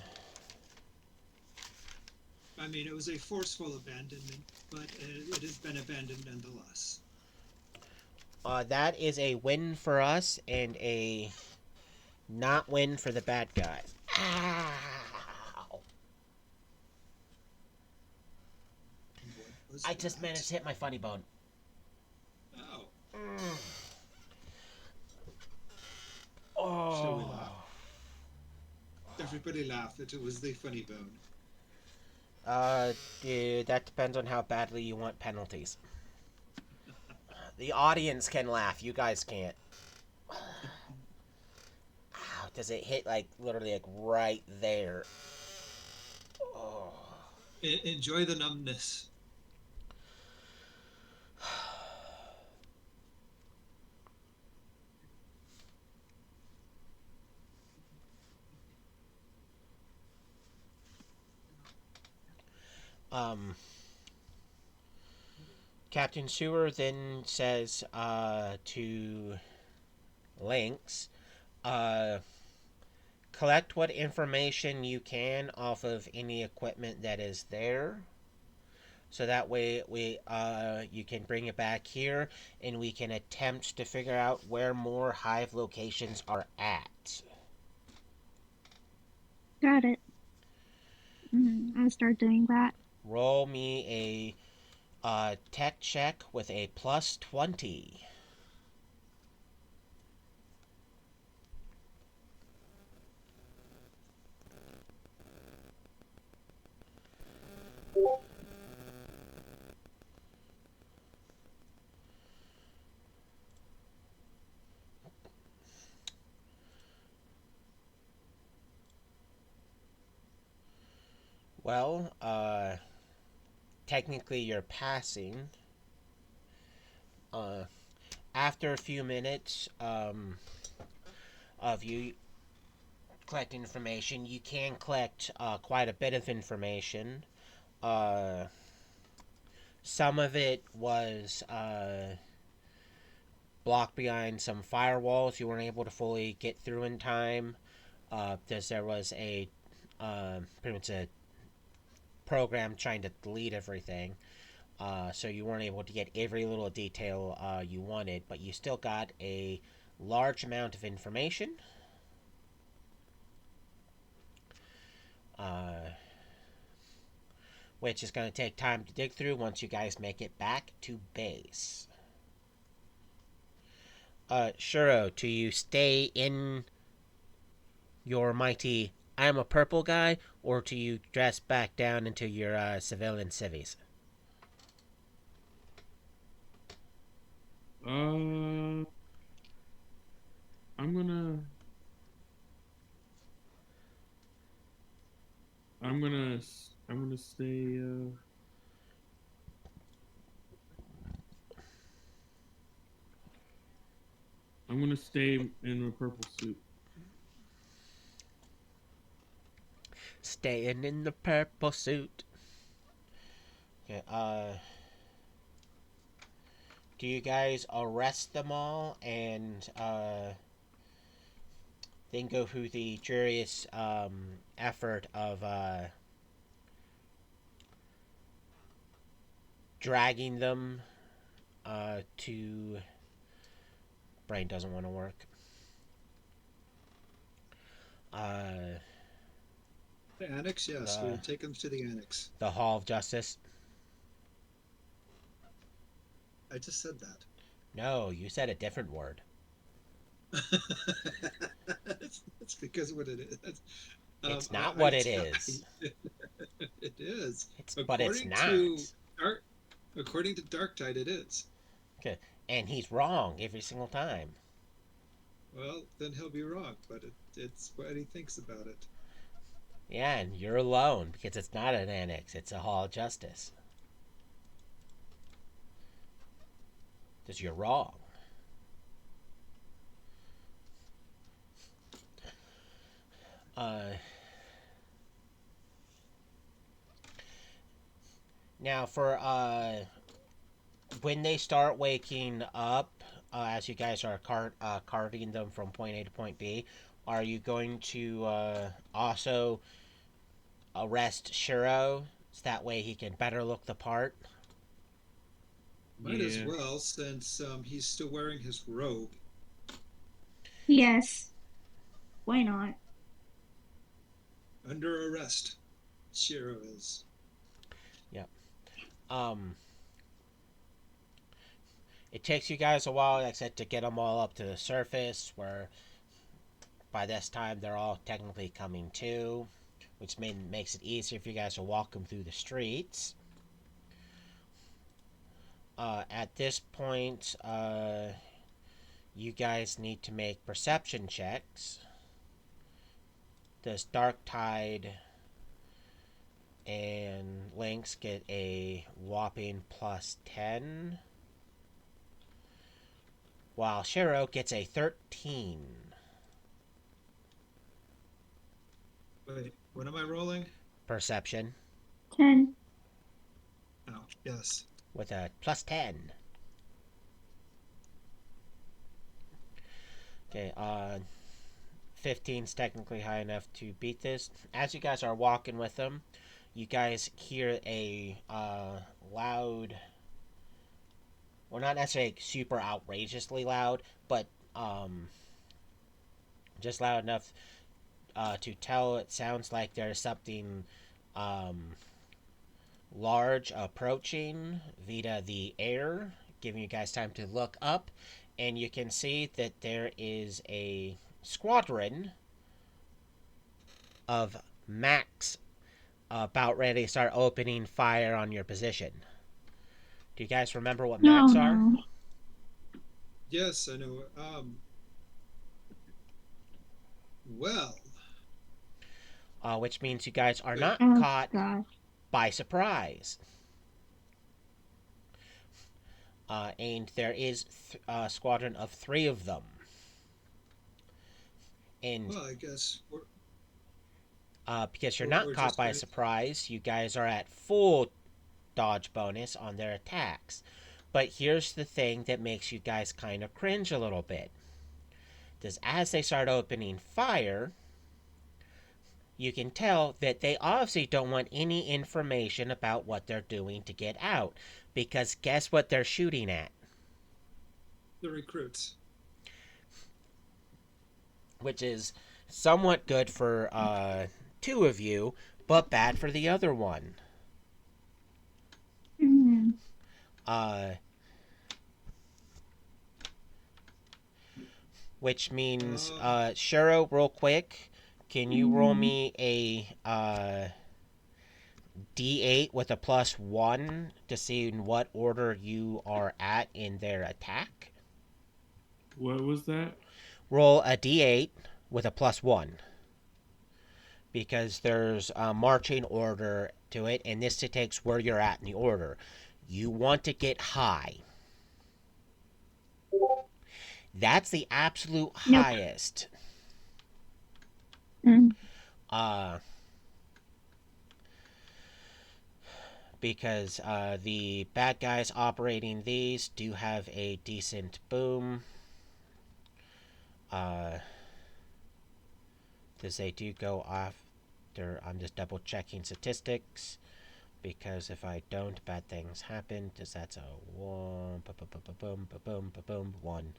mean, it was a forceful abandonment, but it has been abandoned nonetheless. That is a win for us and a not win for the bad guys. Ow! I just managed to hit my funny bone. Oh. Oh. Shall we laugh? Everybody laughed that it was the funny bone. Dude, that depends on how badly you want penalties. The audience can laugh, you guys can't. Ow, does it hit, like, literally, like, right there? Oh. Enjoy the numbness. Captain Sewer then says to Lynx, collect what information you can off of any equipment that is there. So that way you can bring it back here and we can attempt to figure out where more hive locations are at. Got it. I'll start doing that. Roll me a tech check with a plus 20. Well, technically you're passing. After a few minutes of you collecting information, you can collect quite a bit of information. Some of it was blocked behind some firewalls you weren't able to fully get through in time. Because there was pretty much a program trying to delete everything. So you weren't able to get every little detail you wanted, but you still got a large amount of information. Which is going to take time to dig through once you guys make it back to base. Shiro, do you stay in your mighty I'm a purple guy, or do you dress back down into your civilian civvies? I'm gonna. I'm gonna stay. I'm gonna stay in a purple suit. Staying in the purple suit. Okay, do you guys arrest them all and then go through the curious effort of dragging them to... Brain doesn't want to work. The annex, yes, we would take them to the annex. The Hall of Justice? I just said that. No, you said a different word. It's because of what it is. It's not what it I- is. It is. But it's not. According to Darktide, it is. Okay. And he's wrong every single time. Well, then he'll be wrong, but it's what he thinks about it. Yeah, and you're alone because it's not an annex, it's a Hall of Justice. Because you're wrong. Now for when they start waking up, as you guys are carting them from point A to point B, are you going to also arrest Shiro so that way he can better look the part? Might as Yeah. well, since he's still wearing his robe. Yes. Why not? Under arrest, Shiro is. Yep. It takes you guys a while, like I said, to get them all up to the surface, where by this time they're all technically coming to, which makes it easier for you guys to walk them through the streets. At this point, you guys need to make perception checks. Does Darktide and Lynx get a whopping +10? While Shiro gets a 13. Wait, what am I rolling? Perception 10. Oh, yes. with a +10. Okay, 15's technically high enough to beat this. As you guys are walking with them, you guys hear a loud, well, not necessarily super outrageously loud, but just loud enough to tell it sounds like there's something large approaching via the air, giving you guys time to look up, and you can see that there is a squadron of Max about ready to start opening fire on your position. Do you guys remember what No, Max are? no. Yes, I know. Well, Which means you guys are Wait. not Oh, caught God. by surprise. And there is a squadron of 3 of them. And well, I guess because you're We're- not we're caught just by ready. surprise, you guys are at full dodge bonus on their attacks. But here's the thing that makes you guys kind of cringe a little bit. Because as they start opening fire, you can tell that they obviously don't want any information about what they're doing to get out. Because guess what they're shooting at? the recruits. Which is somewhat good for 2 of you, but bad for the other one. Mm. Which means, Uh, Shiro, real quick, can you roll Mm. me a D8 with a +1 to see in what order you are at in their attack? What was that? Roll a D8 with a +1. Because there's a marching order to it, and this takes where you're at in the order. You want to get high. That's the absolute Nope. highest. Mm. because the bad guys operating these do have a decent boom. Because they do go after. I'm just double checking statistics. Because if I don't, bad things happen. Because that's a 1. Boom, boom, boom, boom, 1.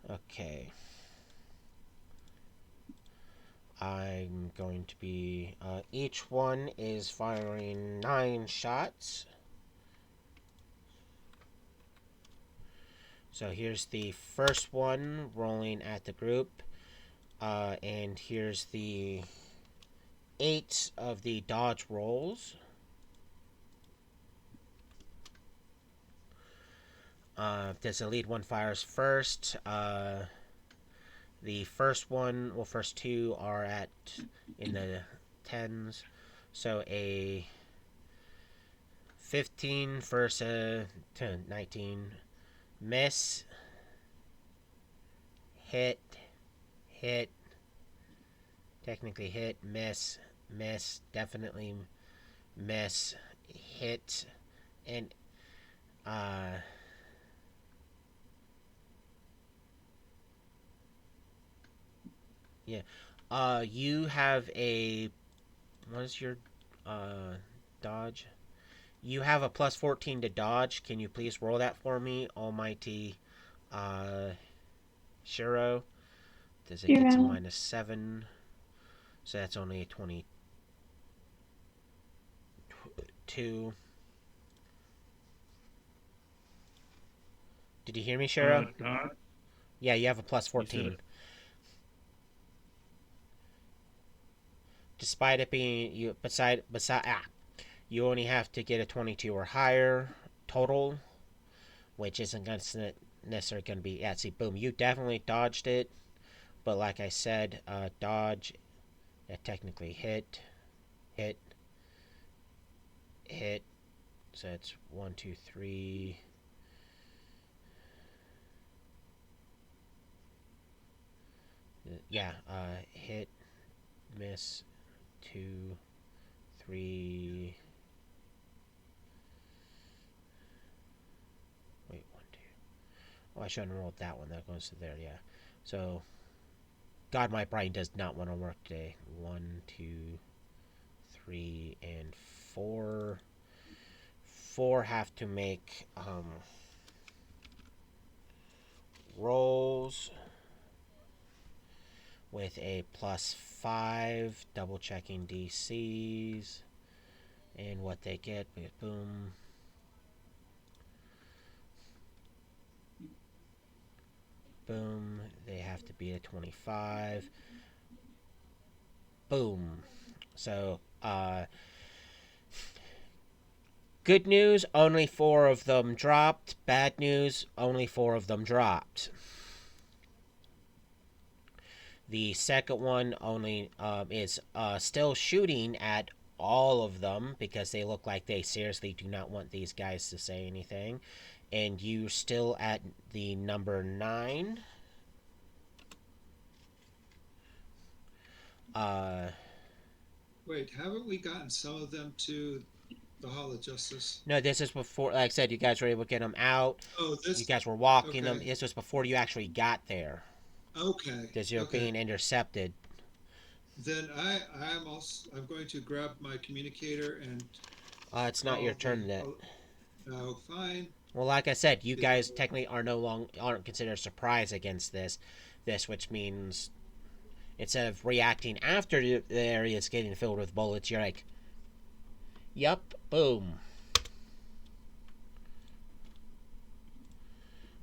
Okay. I'm going to be. Each one is firing 9 shots. So here's the first one rolling at the group. And here's the 8 of the dodge rolls. This elite one fires first. The first one, well, first 2 are in the 10s. So a 15 versus 19. Miss. Hit. Hit. Technically hit. Miss. Miss. Definitely miss. Hit. And, yeah. You have a... What is your, dodge? You have a plus 14 to dodge. Can you please roll that for me, almighty, Shiro? Does it get to Zero. -7? So that's only a 22. Did you hear me, Shiro? Dodge. Yeah, you have a plus You 14. said Despite it being you only have to get a 22 or higher total, which isn't necessarily going to be. Yeah, see, boom, you definitely dodged it, but like I said, dodge, that technically hit, hit, hit. So it's 1, 2, 3. Yeah, hit, miss, 2, 3. Wait, 1, 2. Oh, I shouldn't have rolled that one. That goes to there, yeah. So, God, my brain does not want to work today. 1, 2, 3, and 4. 4 have to make rolls with a +5, double checking DCs and what they get. Boom. Boom. They have to be a 25. Boom. So, good news, only 4 of them dropped. Bad news, only 4 of them dropped. The second one only is still shooting at all of them because they look like they seriously do not want these guys to say anything. And you still at the number 9. Wait, haven't we gotten some of them to the Hall of Justice? No, this is before, like I said, you guys were able to get them out. Oh, You this. guys were walking them. Okay. This was before you actually got there. Okay. Because you're Okay. being intercepted. Then I'm going to grab my communicator and It's not your call turn yet. No, fine. Well, like I said, you guys technically aren't considered a surprise against this, which means instead of reacting after the area is getting filled with bullets, you're like, "Yup, boom."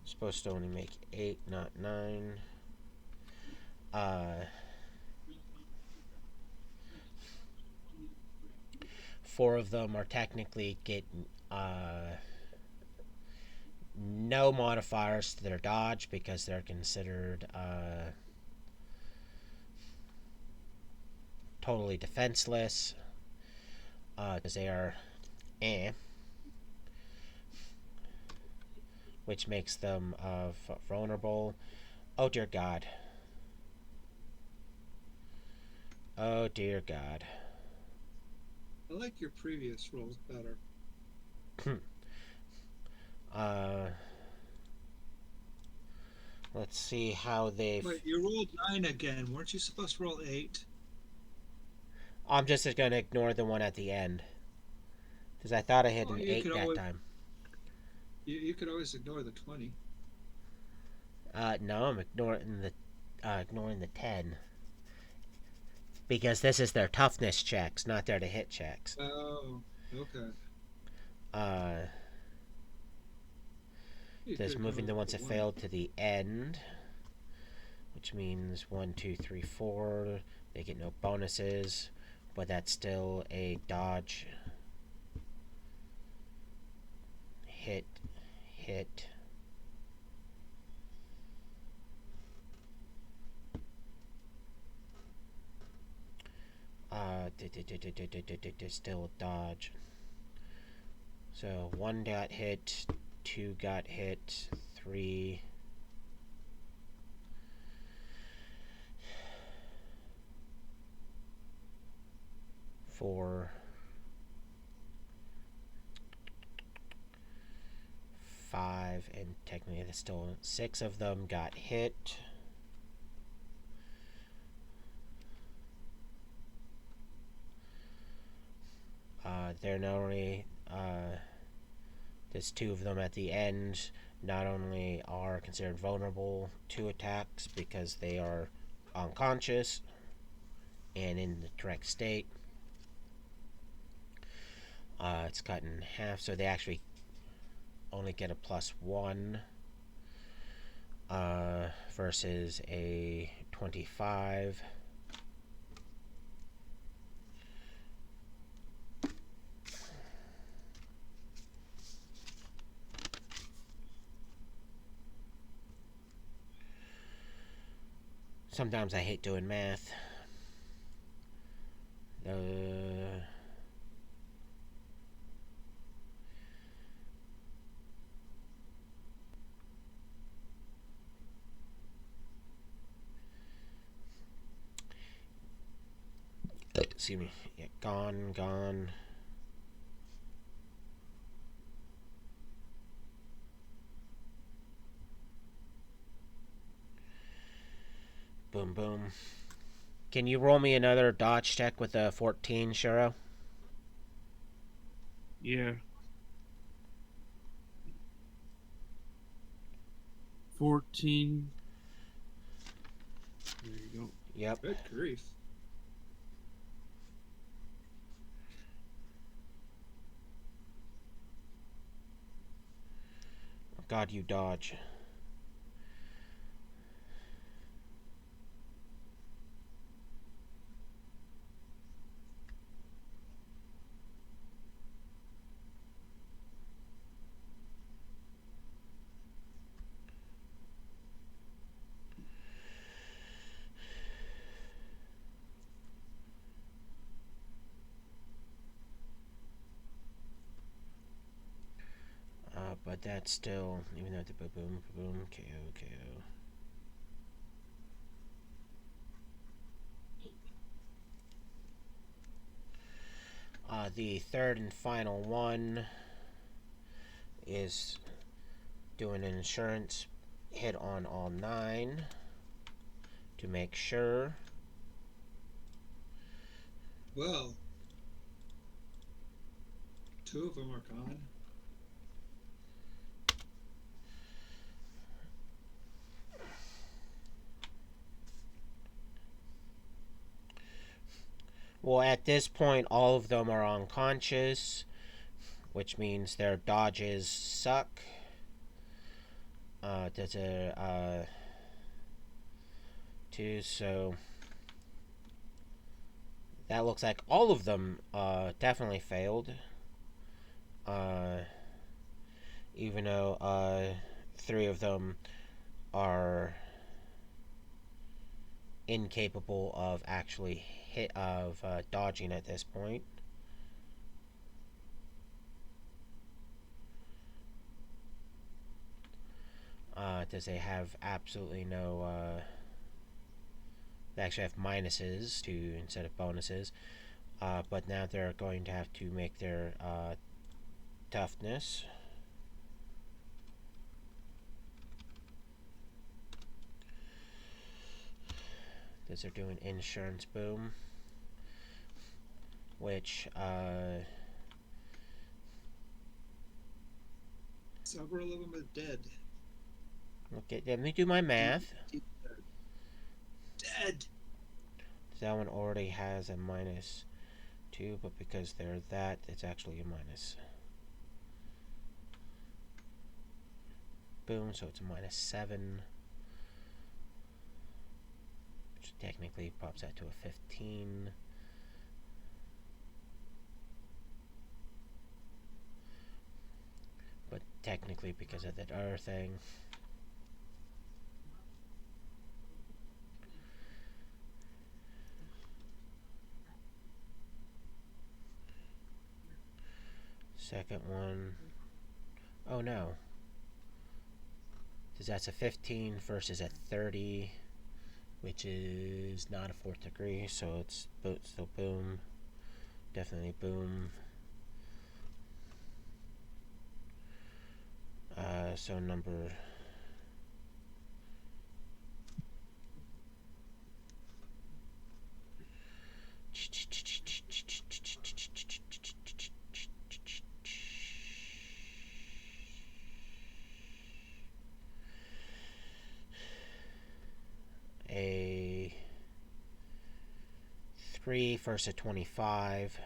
Supposed to only make 8, not 9. 4 of them are technically getting no modifiers to their dodge because they're considered totally defenseless because they are which makes them vulnerable. Oh dear God. Oh dear God. I like your previous rolls better. uh, let's see how they've. Wait, you rolled 9 again. Weren't you supposed to roll 8? I'm just gonna ignore the one at the end because I thought I hit Well, an you 8 could that always time. you could always ignore the 20. No, I'm ignoring the 10 because this is their toughness checks, not their to hit checks. Oh, okay. Uh, You could this ignore moving the ones the that 1. failed to the end, which means 1, 2, 3, 4. They get no bonuses, but that's still a dodge, hit, hit. Still dodge. So 1 got hit, 2 got hit, 3. 4, 5, and technically there's still 6 of them got hit. They're not only there's 2 of them at the end. Not only are considered vulnerable to attacks because they are unconscious and in the correct state. It's cut in half, so they actually only get a +1 versus a 25. Sometimes I hate doing math. Excuse me. Yeah, gone. Boom, boom. Can you roll me another dodge check with a 14, Shiro? Yeah. 14. There you go. Yep. Good grief. God, you dodge. But that's still, even though the boom, boom, KO. The third and final one is doing an insurance hit on all 9 to make sure. Well, 2 of them are gone. Well, at this point, all of them are unconscious, which means their dodges suck. There's a 2, so that looks like all of them definitely failed. Even though 3 of them are incapable of actually dodging at this point. Does they have absolutely no They actually have minuses to instead of bonuses. But now they're going to have to make their toughness. Because they're doing insurance boom. Which, several of them are dead. okay, let me do my math. Dead. That one already has a -2, but because they're that, it's actually a minus. Boom, so it's a -7. Which technically pops that to a 15. But technically, because of that other thing. Second one. Oh no. Because that's a 15 versus a 30, which is not a 4th degree, so it's still boom. Definitely boom. So number... a 3 versus a 25.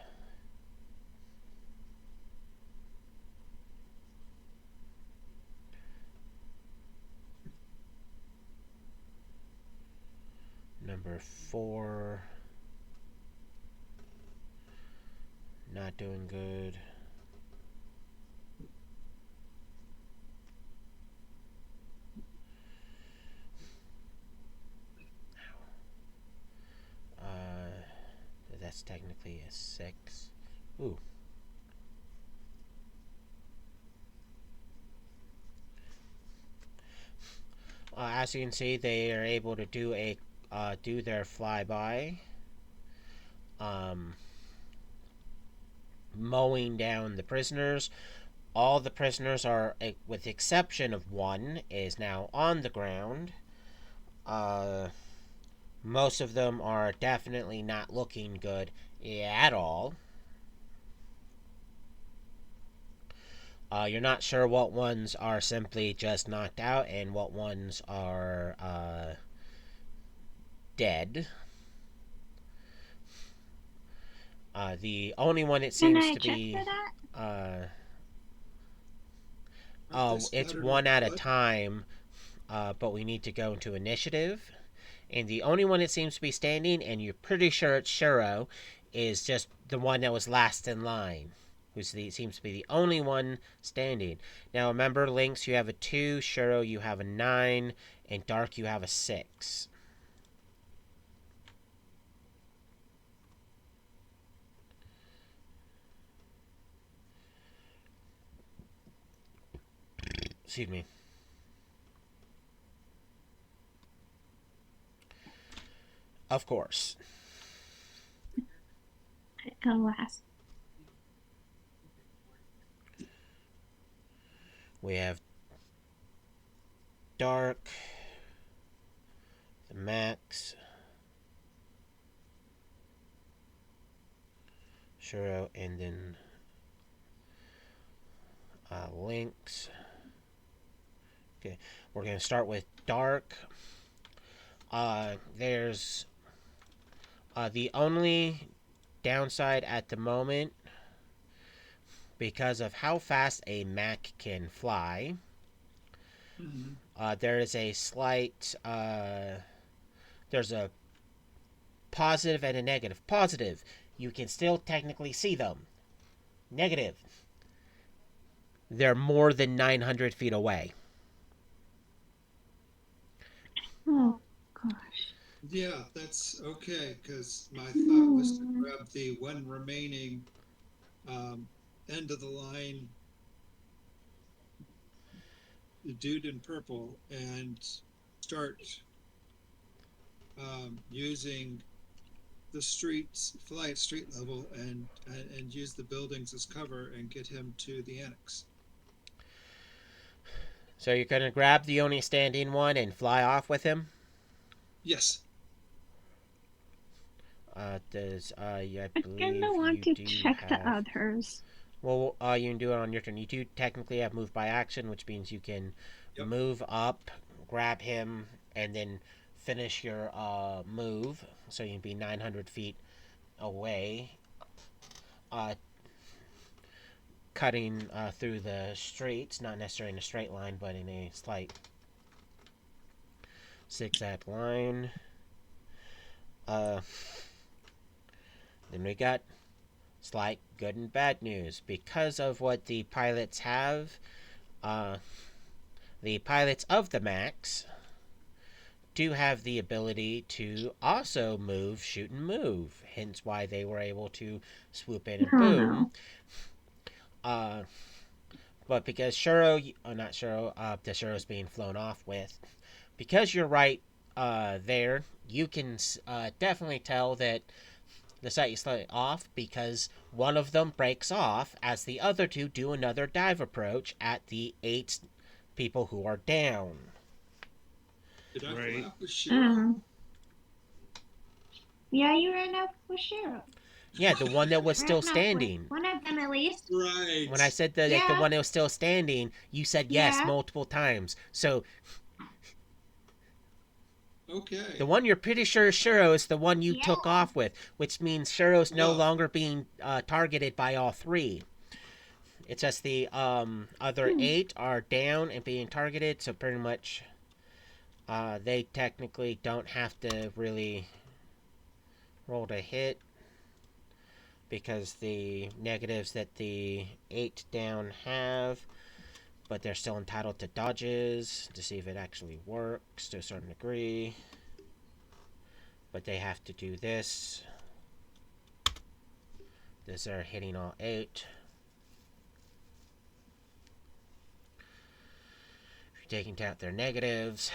Number 4. Not doing good. That's technically a 6. Ooh. As you can see, they are able to do a do their flyby, mowing down the prisoners. All the prisoners are, with the exception of one, is now on the ground. Most of them are definitely not looking good at all. You're not sure what ones are simply just knocked out and what ones are dead. The only one it Can seems I to check be... for that? It's one at a time, but we need to go into initiative. And the only one it seems to be standing, and you're pretty sure it's Shiro, is just the one that was last in line. Seems to be the only one standing. Now remember, Lynx, you have a 2, Shiro, you have a 9, and Dark, you have a 6. Excuse me. Of course. I go last. We have Dark, the Max, Shiro, and then Lynx. Okay, we're going to start with Dark. There's the only downside at the moment, because of how fast a Mac can fly. There is a slight... there's a positive and a negative. Positive, you can still technically see them. Negative, they're more than 900 feet away. Oh, gosh. Yeah, that's okay, because my thought was to grab the one remaining end of the line, the dude in purple, and start using the streets, fly at street level, and use the buildings as cover and get him to the annex. So you're going to grab the only standing one and fly off with him? Yes. I I believe kinda want you to do check the have... others. Well, you can do it on your turn. You do technically have move by action, which means you can Yep. move up, grab him, and then finish your move. So you can be 900 feet away, uh, cutting through the streets, not necessarily in a straight line, but in a slight zigzag line. Then we got slight good and bad news. Because of what the pilots have, the pilots of the Max do have the ability to also move, shoot, and move. Hence why they were able to swoop in and Oh boom. no. But because Shiro, not Shiro, the Shiro's being flown off with, because you're right there, you can definitely tell that the site is slightly off because one of them breaks off as the other two do another dive approach at the 8 people who are down. Did I Right. fly off with Shiro? Yeah, you ran up with Shiro. Yeah, the one that was still Ran up with standing. one of them at least. Right. When I said the Yeah. one that was still standing, you said yes Yeah. multiple times. So Okay. the one you're pretty sure is Shiro is the one you Yeah. took off with, which means Shiro's no Yeah. longer being targeted by all 3. It's just the other 8 are down and being targeted, so pretty much they technically don't have to really roll to hit because the negatives that the 8 down have, but they're still entitled to dodges to see if it actually works to a certain degree. But they have to do this. These are hitting all 8. If you're taking out their negatives,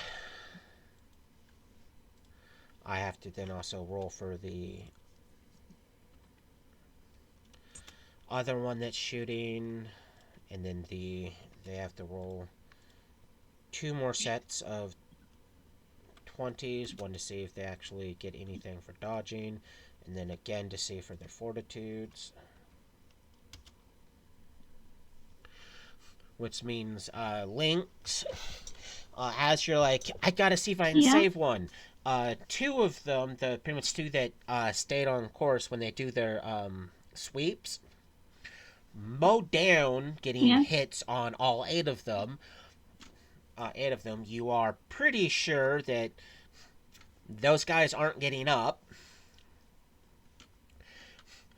I have to then also roll for the other one that's shooting, and then they have to roll 2 more sets of 20s, one to see if they actually get anything for dodging, and then again to see for their fortitudes. Which means Lynx, as you're like, I gotta see if I can save one. 2 of them, the pretty much 2 that stayed on course when they do their sweeps, mow down, getting hits on all 8 of them. 8 of them, you are pretty sure that those guys aren't getting up.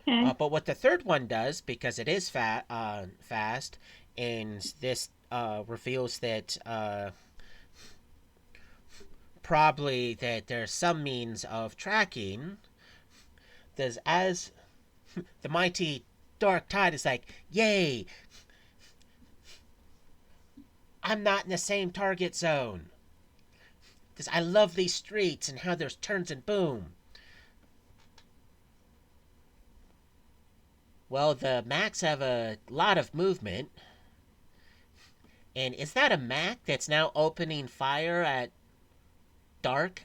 Okay. But what the third one does, because it is fast, and this reveals that probably that there's some means of tracking, there's as the mighty darktide is like, yay! I'm not in the same target zone. Because I love these streets and how there's turns and boom. Well, the Macs have a lot of movement. And is that a Mac that's now opening fire at Dark?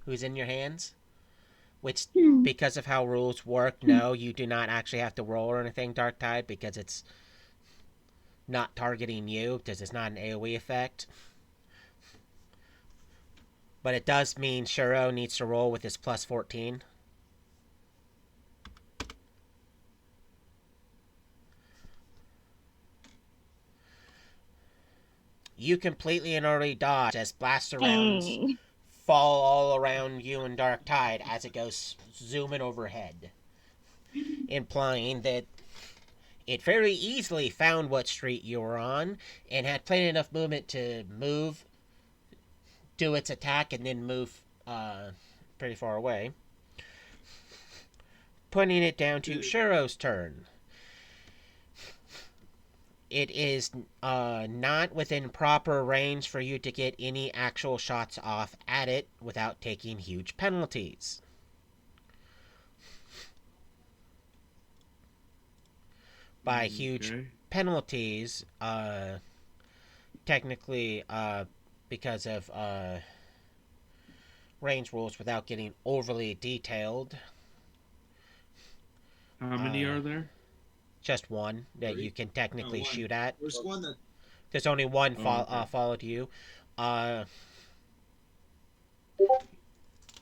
Who's in your hands? Which, because of how rules work, no, you do not actually have to roll or anything, Darktide, because it's not targeting you, because it's not an AoE effect. But it does mean Shiro needs to roll with his plus 14. You completely and utterly dodge as blaster rounds fall all around you and Darktide as it goes zooming overhead, implying that it very easily found what street you were on and had plenty enough movement to move, do its attack, and then move pretty far away. Putting it down to Shiro's turn. It is not within proper range for you to get any actual shots off at it without taking huge penalties. By huge Okay. penalties, technically, because of range rules, without getting overly detailed, How many are there? just one that you Three? can No, technically one. shoot at. There's one that There's only one Oh, okay. followed you. Uh,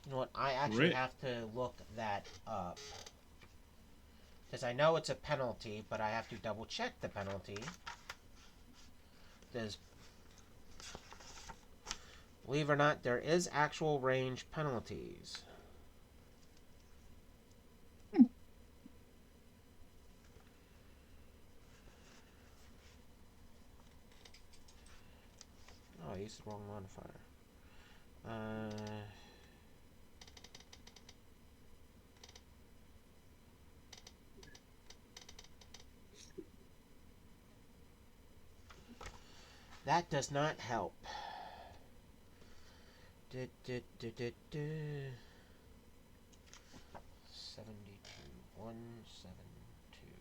you know what? I actually Great. have to look that up. Because I know it's a penalty, but I have to double check the penalty. There's, believe it or not, there is actual range penalties. Oh, I used the wrong modifier. That does not help. 72, 172.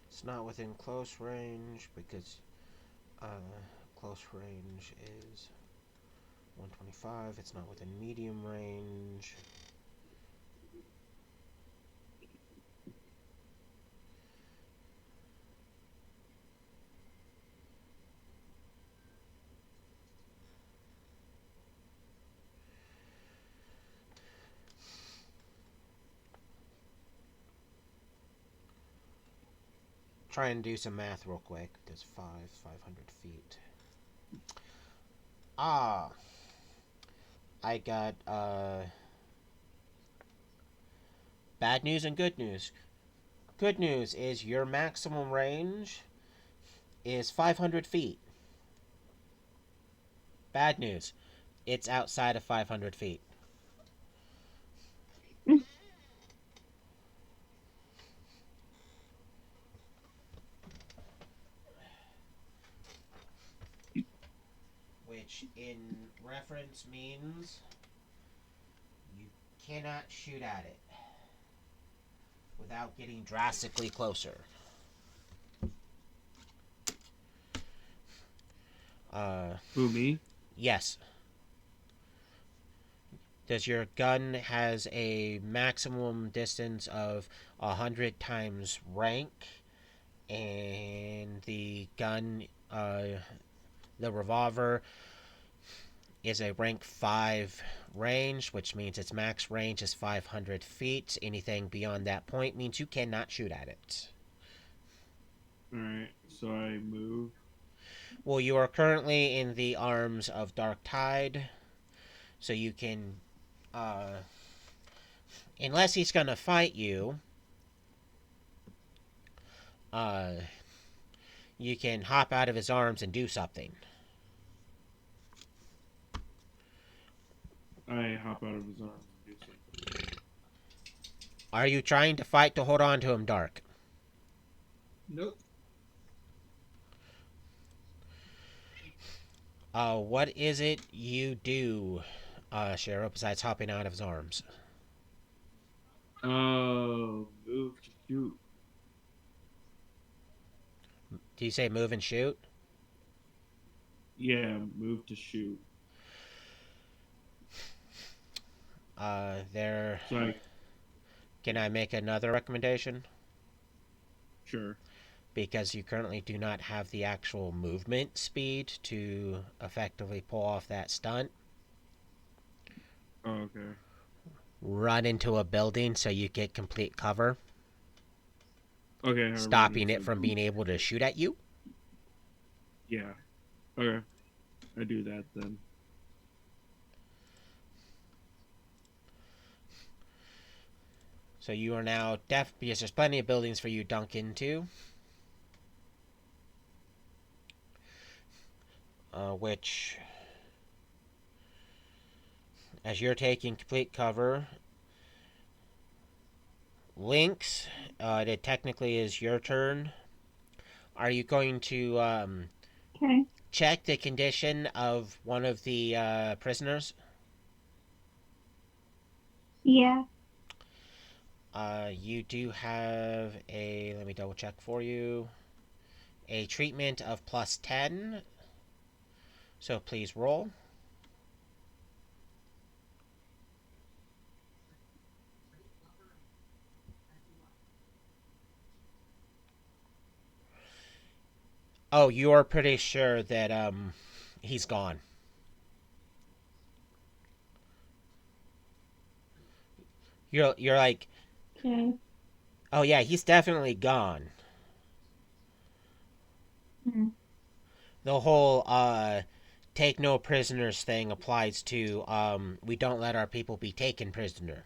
It's not within close range because close range is 125. It's not within medium range. Try and do some math real quick. There's 500 feet. Ah, I got bad news and good news. Good news is your maximum range is 500 feet. Bad news, it's outside of 500 feet. Which in reference means you cannot shoot at it without getting drastically closer. Who, me? Yes. Does your gun has a maximum distance of 100 times rank, and the gun, the revolver, is a rank 5 range, which means its max range is 500 feet. Anything beyond that point means you cannot shoot at it. Alright, so I move. Well, you are currently in the arms of darktide, so you can, unless he's gonna fight you, you can hop out of his arms and do something. I hop out of his arms and do something. Are you trying to fight to hold on to him, Dark? nope. What is it you do, Shiro, besides hopping out of his arms? Move to shoot. Do you say move and shoot? Yeah, move to shoot. There. So I, Can I make another recommendation? sure. Because you currently do not have the actual movement speed to effectively pull off that stunt. Oh, okay. Run into a building so you get complete cover, Okay. I stopping run it into from being able to shoot at you. Yeah. Okay. I do that then. So you are now because there's plenty of buildings for you to dunk into. Which, as you're taking complete cover, Lynx, it technically is your turn. Are you going to Okay. check the condition of one of the prisoners? Yeah. You do have a, let me double check for you, a treatment of +10. So please roll. Oh, you are pretty sure that he's gone. You're like, Okay. oh yeah, he's definitely gone. Hmm. The whole take no prisoners thing applies to we don't let our people be taken prisoner,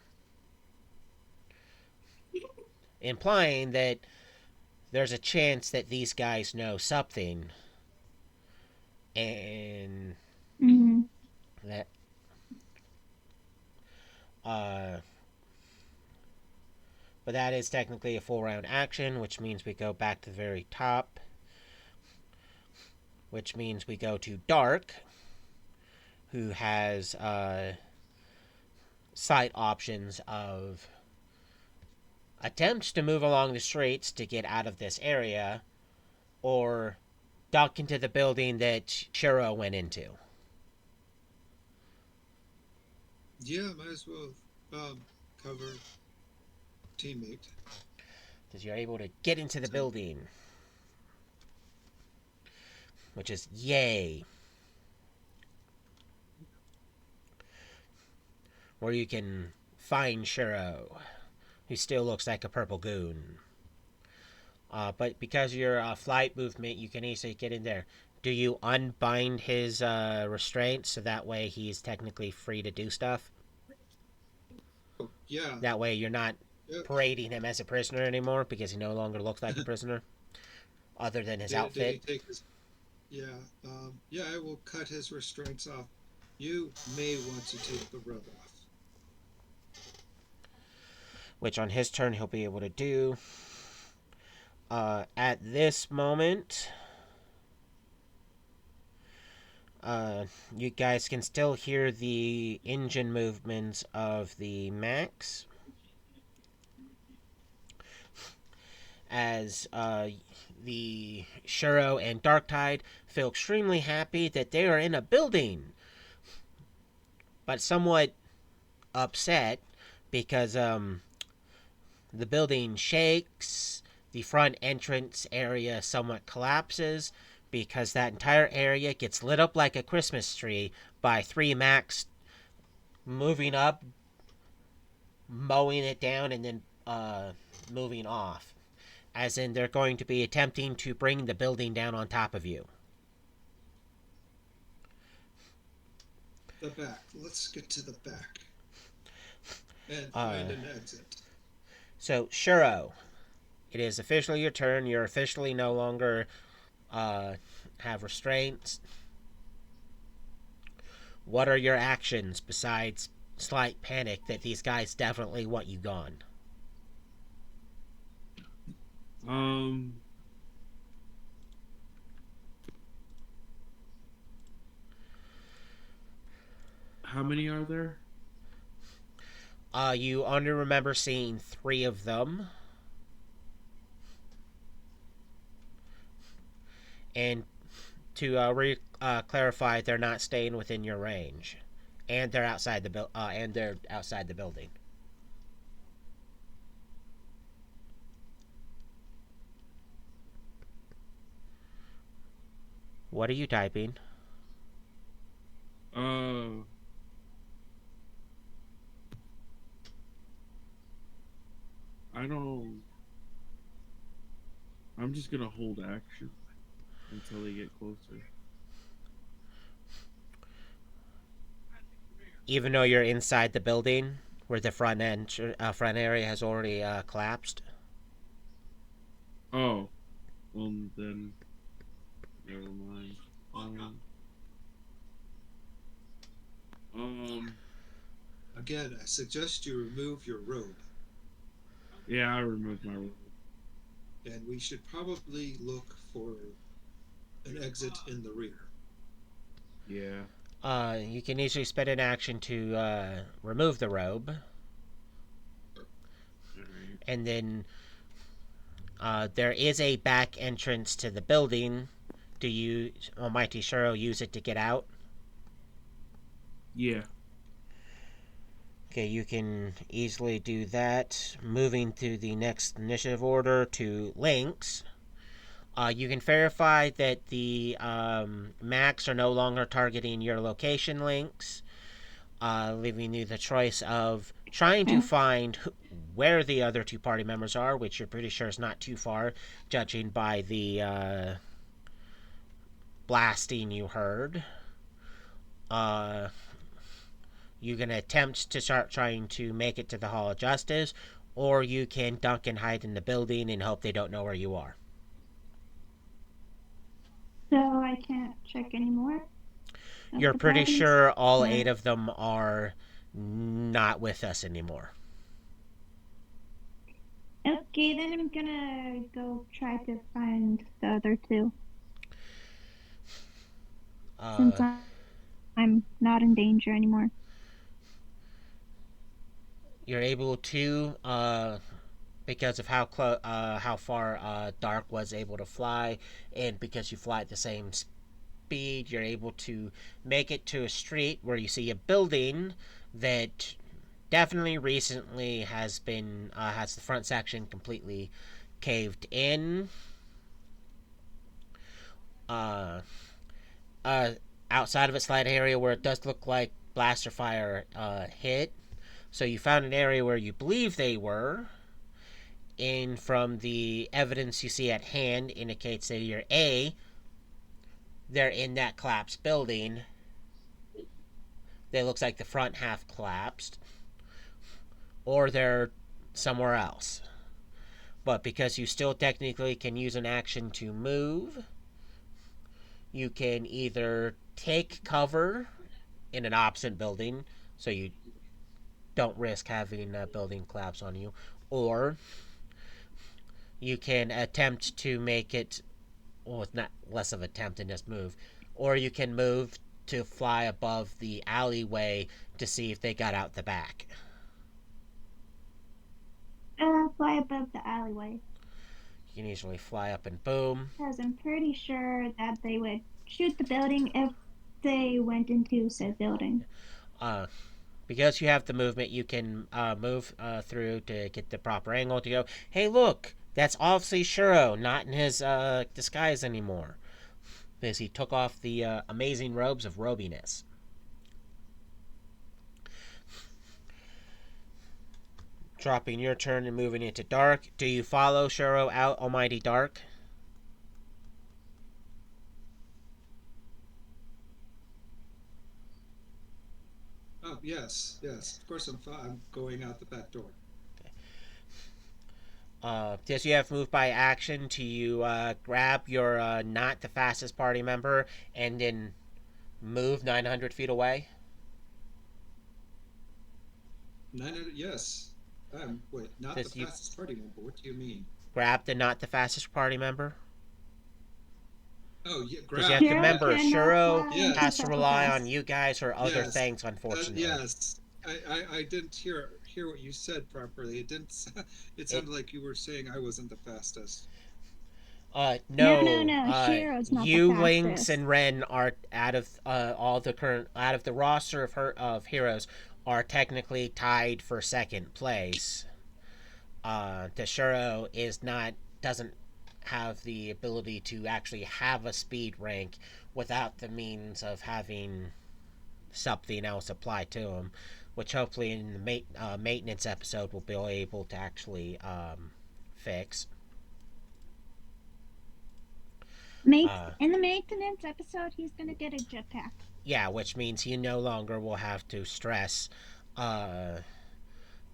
implying that there's a chance that these guys know something, and Mm-hmm. that uh but that is technically a full round action, which means we go back to the very top, which means we go to Dark, who has side options of attempts to move along the streets to get out of this area, or duck into the building that Shiro went into. Yeah, might as well cover teammate. Because you're able to get into the So, building, which is yay. Where you can find Shiro, who still looks like a purple goon. But because of your flight movement, you can easily get in there. Do you unbind his restraints so that way he's technically free to do stuff? oh, yeah, That way you're not yeah. parading him as a prisoner anymore because he no longer looks like a prisoner, other than his Did he outfit. take his? Yeah, yeah. I will cut his restraints off. You may want to take the rub off. Which on his turn he'll be able to do. At this moment, you guys can still hear the engine movements of the Max as the Shiro and Darktide feel extremely happy that they are in a building, but somewhat upset because the building shakes, the front entrance area somewhat collapses because that entire area gets lit up like a Christmas tree by three Macs moving up, mowing it down, and then moving off. As in, they're going to be attempting to bring the building down on top of you. The back. Let's get to the back and Uh, find an exit. so, Shuro, it is officially your turn. You're officially no longer have restraints. What are your actions besides slight panic that these guys definitely want you gone? Um, how many are there? You only remember seeing 3 of them. And to clarify, they're not staying within your range, and they're outside the building. What are you typing? Uh, I don't. I'm just gonna hold action until they get closer. Even though you're inside the building where the front area has already collapsed. Oh, well then, never mind. Um, Again, I suggest you remove your robe, yeah, I removed my robe. and we should probably look for an exit in the rear. Yeah. You can easily spend an action to remove the robe, Alright. and then there is a back entrance to the building. Do you, Almighty Shiro, use it to get out? Yeah. Okay, you can easily do that. Moving to the next initiative order to Lynx. You can verify that the Macs are no longer targeting your location, Lynx, leaving you the choice of trying to find where the other two party members are, which you're pretty sure is not too far, judging by the blasting you heard. Uh, you can attempt to start trying to make it to the Hall of Justice, or you can duck and hide in the building and hope they don't know where you are. So I can't check anymore. You're The pretty bodies? sure all Or- 8 of them are not with us anymore. Okay, then I'm gonna go try to find the other two since Uh, I'm not in danger anymore. you're able to, because of how far Dark was able to fly, and because you fly at the same speed, you're able to make it to a street where you see a building that definitely recently has been has the front section completely caved in. Uh, uh, Outside of a slight area where it does look like blaster fire hit. So you found an area where you believe they were, and from the evidence you see at hand indicates that either A, they're in that collapsed building. That looks like the front half collapsed, or they're somewhere else. But because you still technically can use an action to move, you can either take cover in an opposite building, so you don't risk having a building collapse on you, or you can attempt to make it, well, it's not less of an attempt than just move, or you can move to fly above the alleyway to see if they got out the back. Fly above the alleyway You can easily fly up and boom. because I'm pretty sure that they would shoot the building if they went into said building. Uh, because you have the movement, you can move through to get the proper angle to go, hey, look, that's obviously Shiro, not in his disguise anymore. Because he took off the amazing robes of robiness. Dropping your turn and moving into Dark. Do you follow Shiro out, Almighty Dark? Oh, yes, yes. Of course, I'm going out the back door. Does you have move by action to you grab your not the fastest party member and then move 900 feet away? 900, yes. Wait, not the Does you fastest party member. What do you mean? grab the not the fastest party member? Oh, yeah, Because you grab. have to Shiro remember, cannot Shiro fly Yes, has into to such a rely on fast. you guys or other yes, things, unfortunately. yes. I didn't hear what you said properly. It didn't. It It, sounded like you were saying I wasn't the fastest. No, no, Shiro's not the you, Lynx, fastest. and Ren are out of out of the roster of heroes are technically tied for second place. Tashiro is not doesn't have the ability to actually have a speed rank without the means of having something else apply to him, which hopefully in the maintenance episode we'll be able to actually fix. Uh, In the maintenance episode, he's gonna get a jetpack. yeah, which means he no longer will have to stress uh,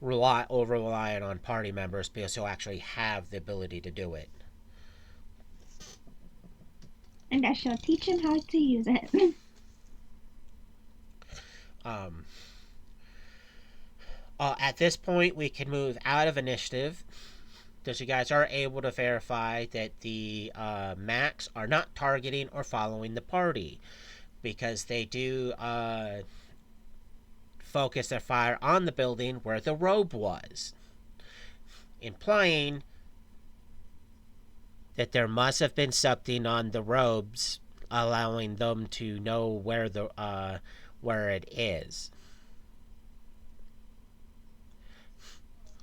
over reliant on party members because he'll actually have the ability to do it. And I shall teach him how to use it. Um, at this point, we can move out of initiative, because you guys are able to verify that the Macs are not targeting or following the party, because they do focus their fire on the building where the robe was, implying that there must have been something on the robes allowing them to know where it is.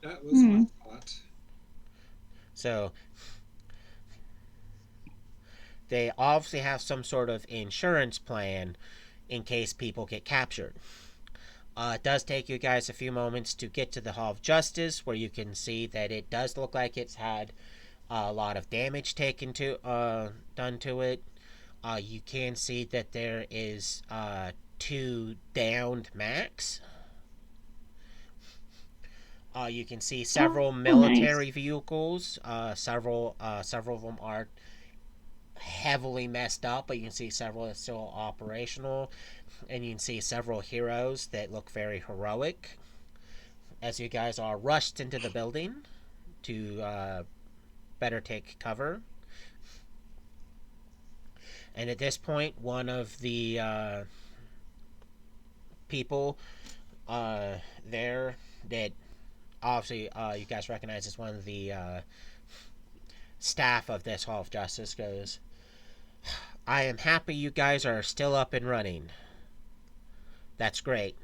That was my thought. So they obviously have some sort of insurance plan in case people get captured. It does take you guys a few moments to get to the Hall of Justice, where you can see that it does look like it's had a lot of damage done to it. You can see that there is 2 downed Macs. You can see several military vehicles. Several of them are heavily messed up, but you can see several that's still operational, and you can see several heroes that look very heroic as you guys are rushed into the building to better take cover. And at this point, one of the people there that obviously you guys recognize as one of the staff of this Hall of Justice goes, "I am happy you guys are still up and running. That's great.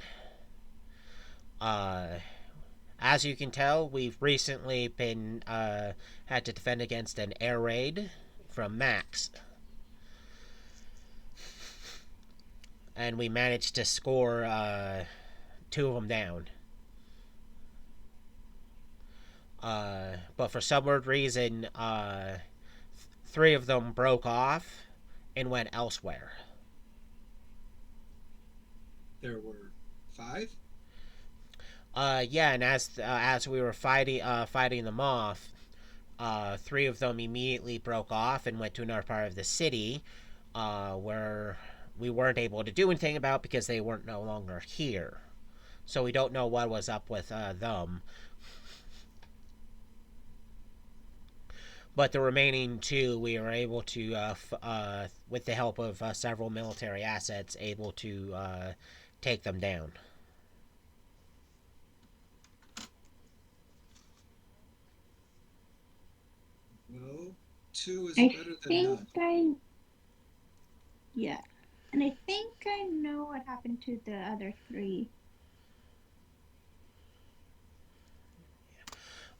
As you can tell, we've recently been had to defend against an air raid from Max, and we managed to score 2 of them down. But for some weird reason, 3 of them broke off and went elsewhere." There were 5. Yeah, and as we were fighting them off, 3 of them immediately broke off and went to another part of the city, where we weren't able to do anything about because they weren't no longer here. So we don't know what was up with them. But the remaining 2, we were able to, with the help of several military assets, able to take them down. Well, 2 is I better than think none. yeah. And I think I know what happened to the other 3.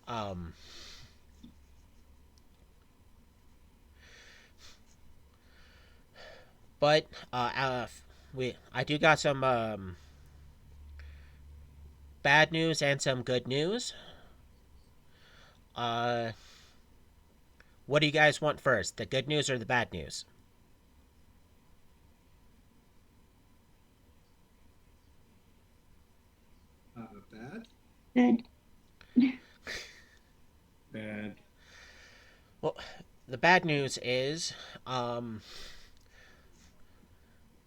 Um, but I do got some bad news and some good news. What do you guys want first, the good news or the bad news? Bad? Good. Bad. Well, the bad news is,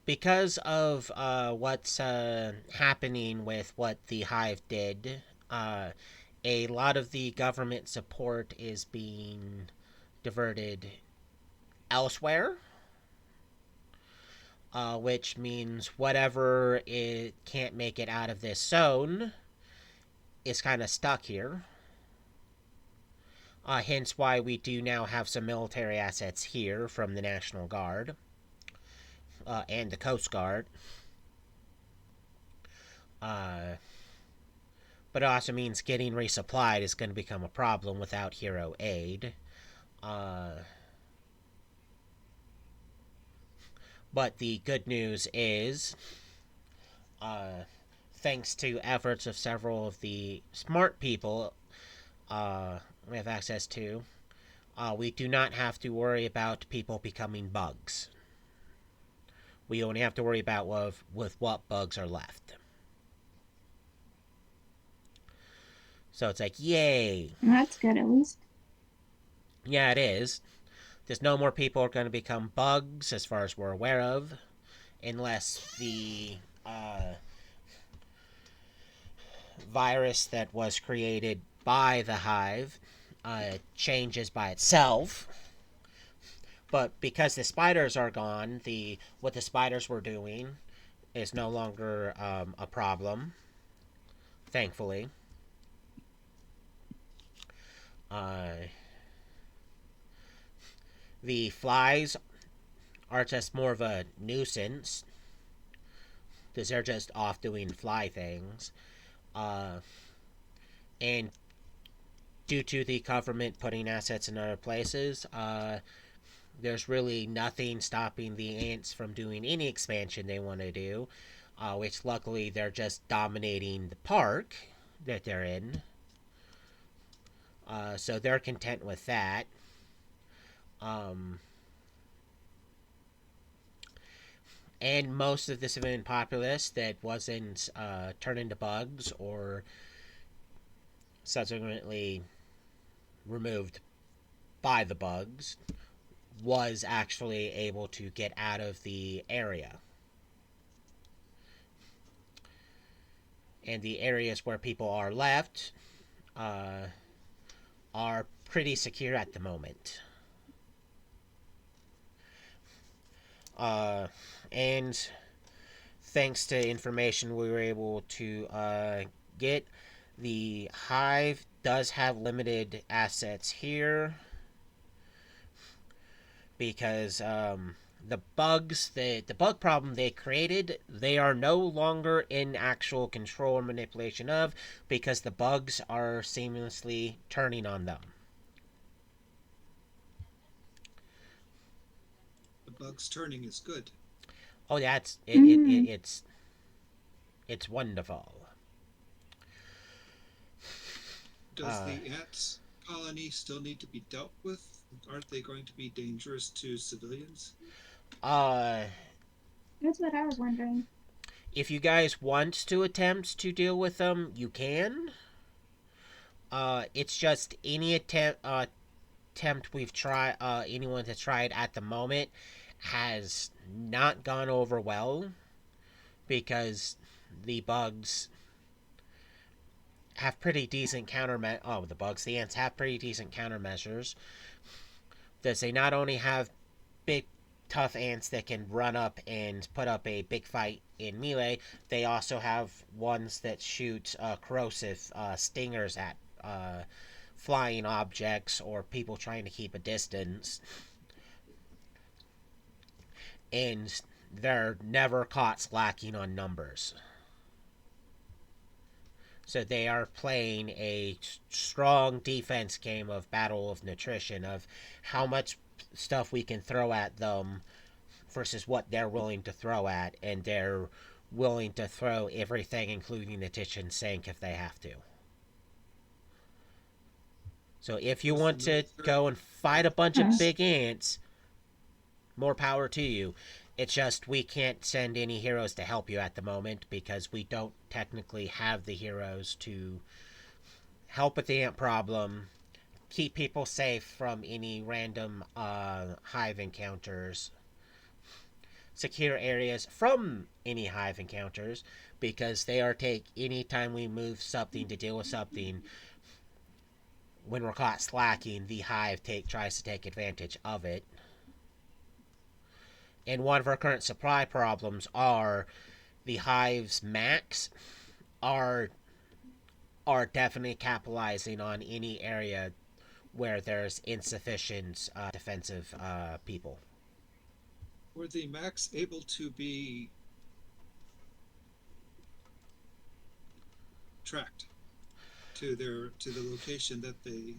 because of what's happening with what the Hive did, a lot of the government support is being diverted elsewhere, which means whatever it can't make it out of this zone is kind of stuck here. Hence why we do now have some military assets here from the National Guard and the Coast Guard. But it also means getting resupplied is going to become a problem without hero aid. But the good news is, thanks to efforts of several of the smart people we have access to, we do not have to worry about people becoming bugs. We only have to worry about with what bugs are left. So it's like, yay. That's good at least. Yeah, it is. There's no more people are going to become bugs, as far as we're aware of, unless the virus that was created by the hive changes by itself. But because the spiders are gone, the what the spiders were doing is no longer a problem, thankfully. Uh, the flies are just more of a nuisance because they're just off doing fly things. Uh, and due to the government putting assets in other places, there's really nothing stopping the ants from doing any expansion they want to do, which luckily they're just dominating the park that they're in. So they're content with that. Um, and most of the civilian populace that wasn't turned into bugs or subsequently removed by the bugs was actually able to get out of the area. And the areas where people are left uh, are pretty secure at the moment. And thanks to information we were able to get, the hive does have limited assets here because the bugs, the bug problem they created, they are no longer in actual control or manipulation of, because the bugs are seamlessly turning on them. The bugs turning is good. Oh, that's Mm. it's wonderful. Does Uh, the ants colony still need to be dealt with? Aren't they going to be dangerous to civilians? uh, That's what I was wondering. if you guys want to attempt to deal with them, you can. It's just any attempt we've tried, anyone that's tried at the moment, has not gone over well because the bugs have pretty decent the ants have pretty decent countermeasures. Does they not only have big tough ants that can run up and put up a big fight in melee, they also have ones that shoot corrosive stingers at flying objects or people trying to keep a distance. And they're never caught slacking on numbers. So they are playing a strong defense game of battle of nutrition, of how much stuff we can throw at them versus what they're willing to throw at, and they're willing to throw everything, including the kitchen sink, if they have to. So if you Does the want to military go and fight have a bunch of Yes. big ants, more power to you. It's just we can't send any heroes to help you at the moment because we don't technically have the heroes to help with the ant problem, keep people safe from any random hive encounters, secure areas from any hive encounters, because they are take any time we move something to deal with something. When we're caught slacking, the hive tries to take advantage of it. And one of our current supply problems are the hive's max are definitely capitalizing on any area where there's insufficient defensive people. Were the Macs able to be tracked to the location that they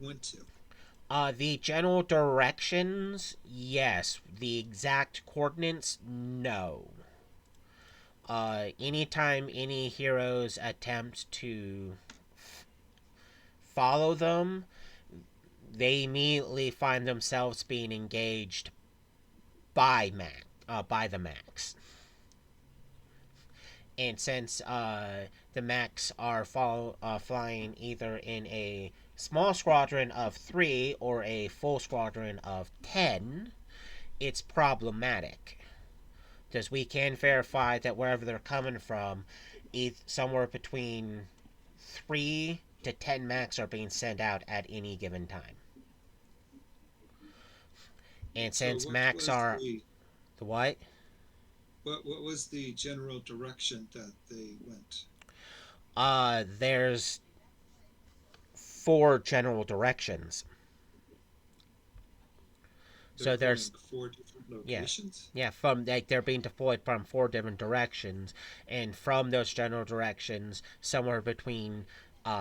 went to? The general directions, yes. The exact coordinates, no. Anytime any heroes attempt to follow them, they immediately find themselves being engaged by the Max. And since the mechs are flying either in a small squadron of 3 or a full squadron of 10, it's problematic. Because we can verify that wherever they're coming from, somewhere between 3 to 10 mechs are being sent out at any given time. And So since what mechs was are the the what? what was the general direction that they went? There's 4 general directions. They're So going there's 4 different yeah, locations? yeah, from like they're being deployed from 4 different directions, and from those general directions, somewhere between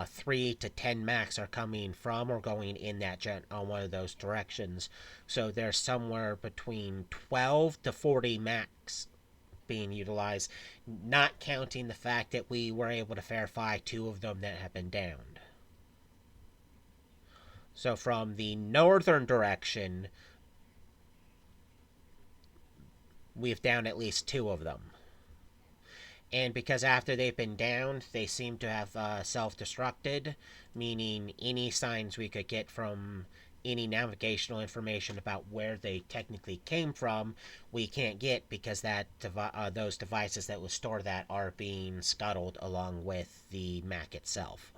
3 to 10 mechs are coming from or going in that on one of those directions. So there's somewhere between 12 to 40 mechs being utilized, not counting the fact that we were able to verify 2 of them that have been downed. So from the northern direction, we've downed at least 2 of them. And because after they've been downed, they seem to have self-destructed, meaning any signs we could get from any navigational information about where they technically came from, we can't get because those devices that will store that are being scuttled along with the Mac itself.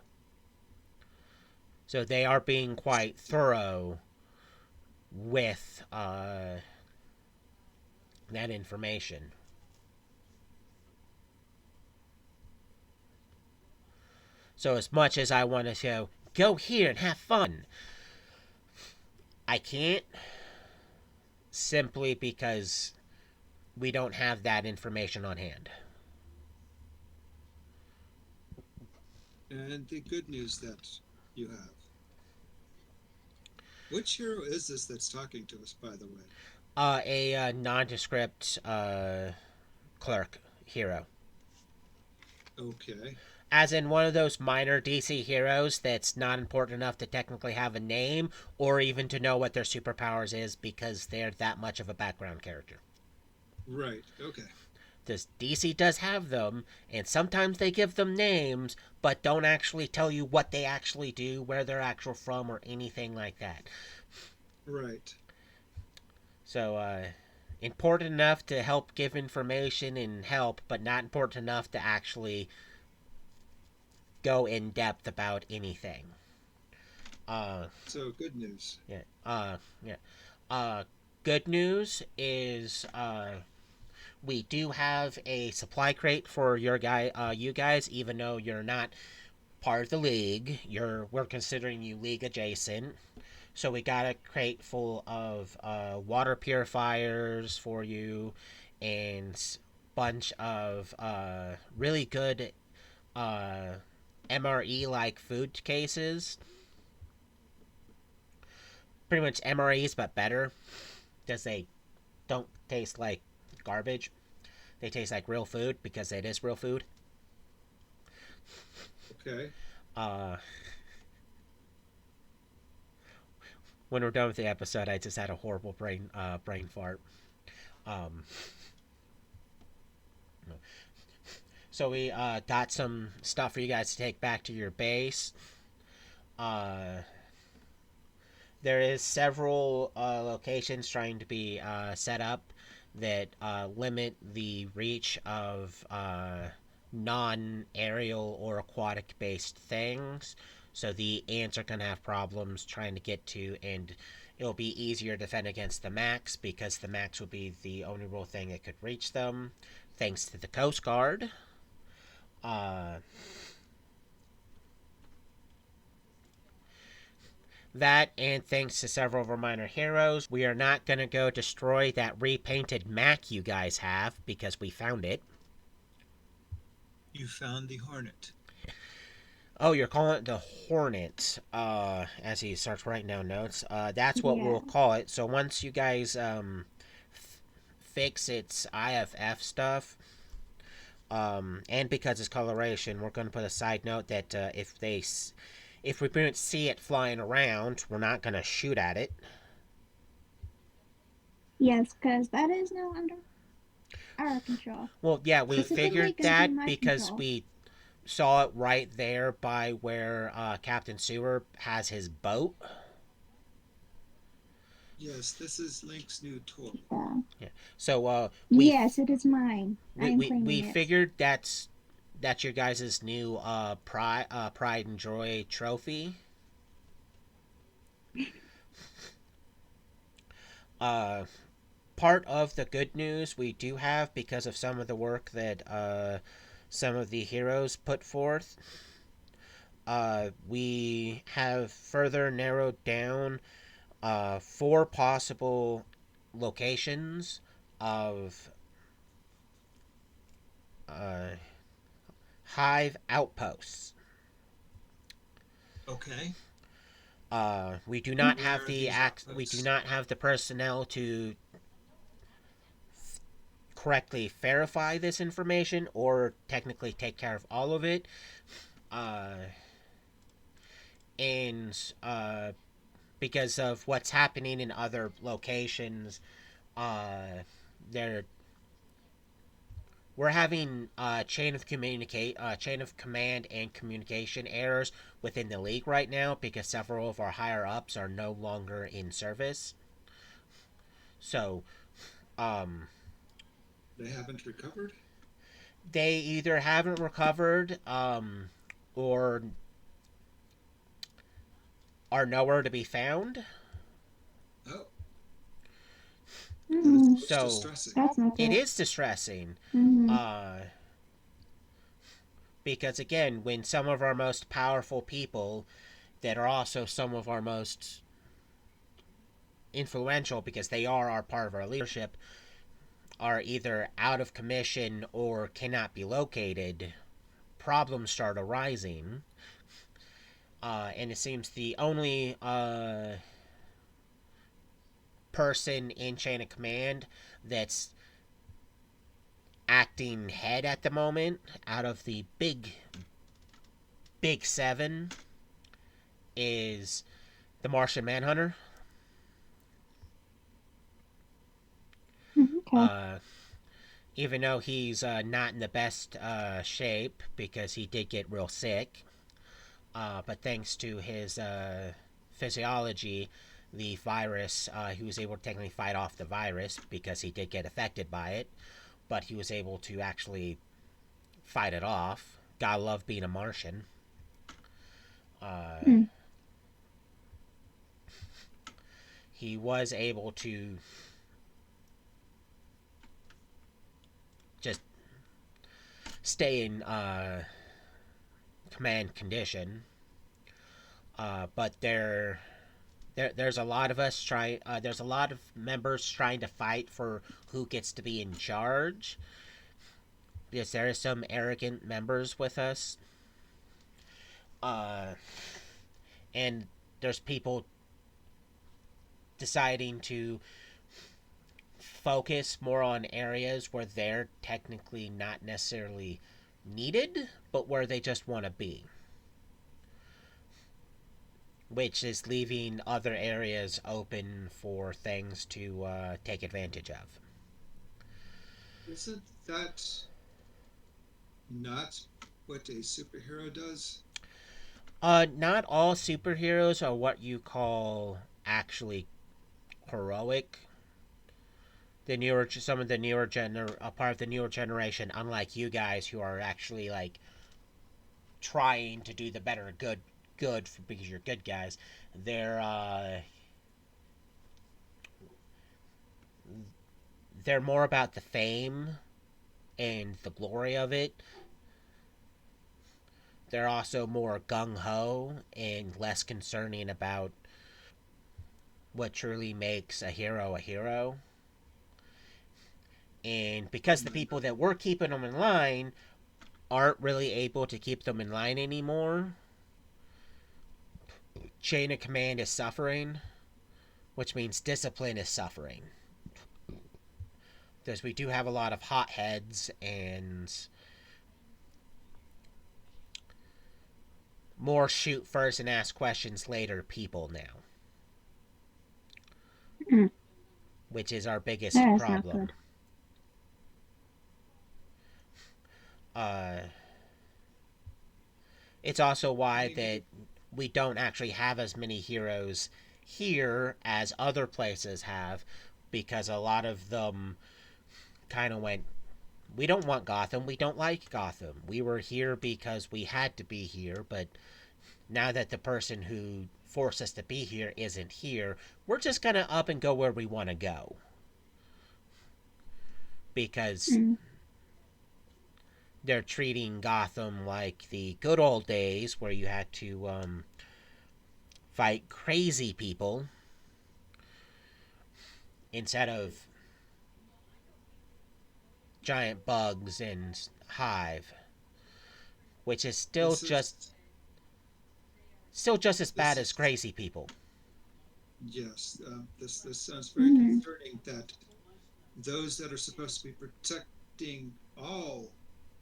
So they are being quite thorough with that information. So as much as I want to go here and have fun, I can't, simply because we don't have that information on hand. And the good news that you have. Which hero is this that's talking to us, by the way? A nondescript clerk hero. Okay. As in one of those minor DC heroes that's not important enough to technically have a name or even to know what their superpowers is because they're that much of a background character. Right. Okay. This DC does have them, and sometimes they give them names, but don't actually tell you what they actually do, where they're actually from, or anything like that. Right. So, important enough to help give information and help, but not important enough to actually go in depth about anything. So good news. Yeah. Yeah. Good news is we do have a supply crate for you guys, even though you're not part of the league. We're considering you league adjacent. So we got a crate full of water purifiers for you, and bunch of really good MRE like food cases. Pretty much MREs, but better, because they don't taste like garbage. They taste like real food because it is real food. Okay. Uh, when we're done with the episode, I just had a horrible brain fart. Um, so we got some stuff for you guys to take back to your base. Uh, there is several locations trying to be set up that limit the reach of non-aerial or aquatic based things. So the ants are going to have problems trying to get to, and it'll be easier to defend against the max because the max will be the only real thing that could reach them, thanks to the Coast Guard. That, and thanks to several of our minor heroes, we are not going to go destroy that repainted Mac you guys have because we found it. You found the Hornet. Oh, you're calling it the Hornet, as he starts writing down notes. That's what Yeah. we'll call it. So once you guys fix its IFF stuff, and because it's coloration, we're going to put a side note that if we don't see it flying around, we're not going to shoot at it. Yes, because that is now under. our control. Well, yeah, we Specifically figured gonna be that my because control. we saw it right there by where Captain Sewer has his boat. Yes, this is Link's new toy. Yeah. Yeah. So Yes, it is mine. I am we claiming it. figured that's your guys' new pride and joy trophy. Uh, Part of the good news we do have because of some of the work that some of the heroes put forth. We have further narrowed down four possible locations of uh, hive outposts. Okay. We do Mm. not Where have are these we do outposts? not have the personnel to correctly verify this information or technically take care of all of it. Uh, and because of what's happening in other locations, uh, there we're having chain of command and communication errors within the league right now because several of our higher ups are no longer in service. So, um, They haven't recovered? they either haven't recovered, or are nowhere to be found. Oh, that is Mm, most So distressing. that's not it good. is distressing. Mm-hmm. Uh, because again, when some of our most powerful people that are also some of our most influential because they are our part of our leadership are either out of commission or cannot be located, problems start arising. And it seems the only person in chain of command that's acting head at the moment out of the big seven is the Martian Manhunter. Okay. Uh, Even though he's not in the best shape because he did get real sick, but thanks to his physiology, the virus, he was able to technically fight off the virus because he did get affected by it, but he was able to actually fight it off. Gotta love being a Martian. Uh, Mm. he was able to just stay in command condition, but there's a lot of us trying. There's a lot of members trying to fight for who gets to be in charge. Because there are some arrogant members with us, uh, and there's people deciding to focus more on areas where they're technically not necessarily needed, but where they just want to be, which is leaving other areas open for things to take advantage of. Isn't that not what a superhero does? Not all superheroes are what you call actually heroic. Some of the a part of the newer generation, unlike you guys who are actually like trying to do the better good because you're good guys. They're they're more about the fame and the glory of it. They're also more gung ho and less concerning about what truly makes a hero a hero. And because the people that were keeping them in line aren't really able to keep them in line anymore, chain of command is suffering, which means discipline is suffering. Because we do have a lot of hotheads and more shoot first and ask questions later people now, Mm. which is our biggest That is not problem. good. Uh, it's also why Any that we don't actually have as many heroes here as other places have, because a lot of them kind of went, we don't want Gotham, we don't like Gotham. We were here because we had to be here, but now that the person who forced us to be here isn't here, we're just gonna up and go where we want to go. Because Mm. they're treating Gotham like the good old days where you had to fight crazy people instead of giant bugs and hive, which is this is still just as bad this as is crazy people. yes. This sounds very Mm. concerning that those that are supposed to be protecting all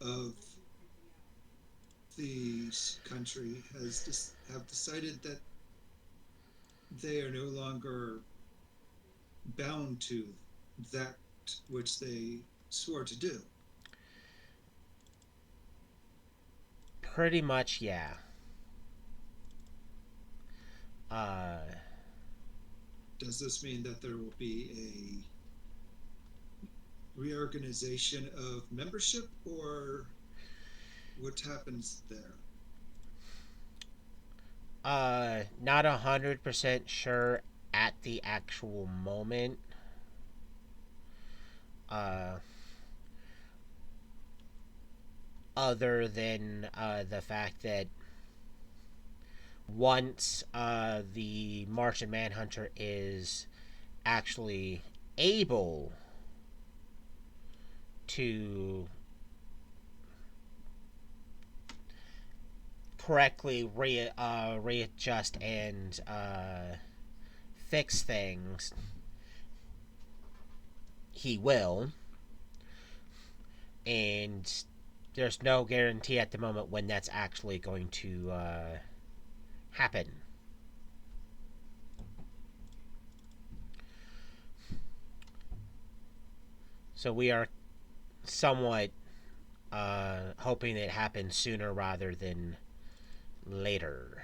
of the country have decided that they are no longer bound to that which they swore to do. Pretty much, yeah. Uh, Does this mean that there will be a reorganization of membership, or what happens there? not 100% sure at the actual moment. Uh, other than the fact that once the Martian Manhunter is actually able to correctly readjust and fix things, he will. And there's no guarantee at the moment when that's actually going to happen. So we are somewhat hoping it happens sooner rather than later.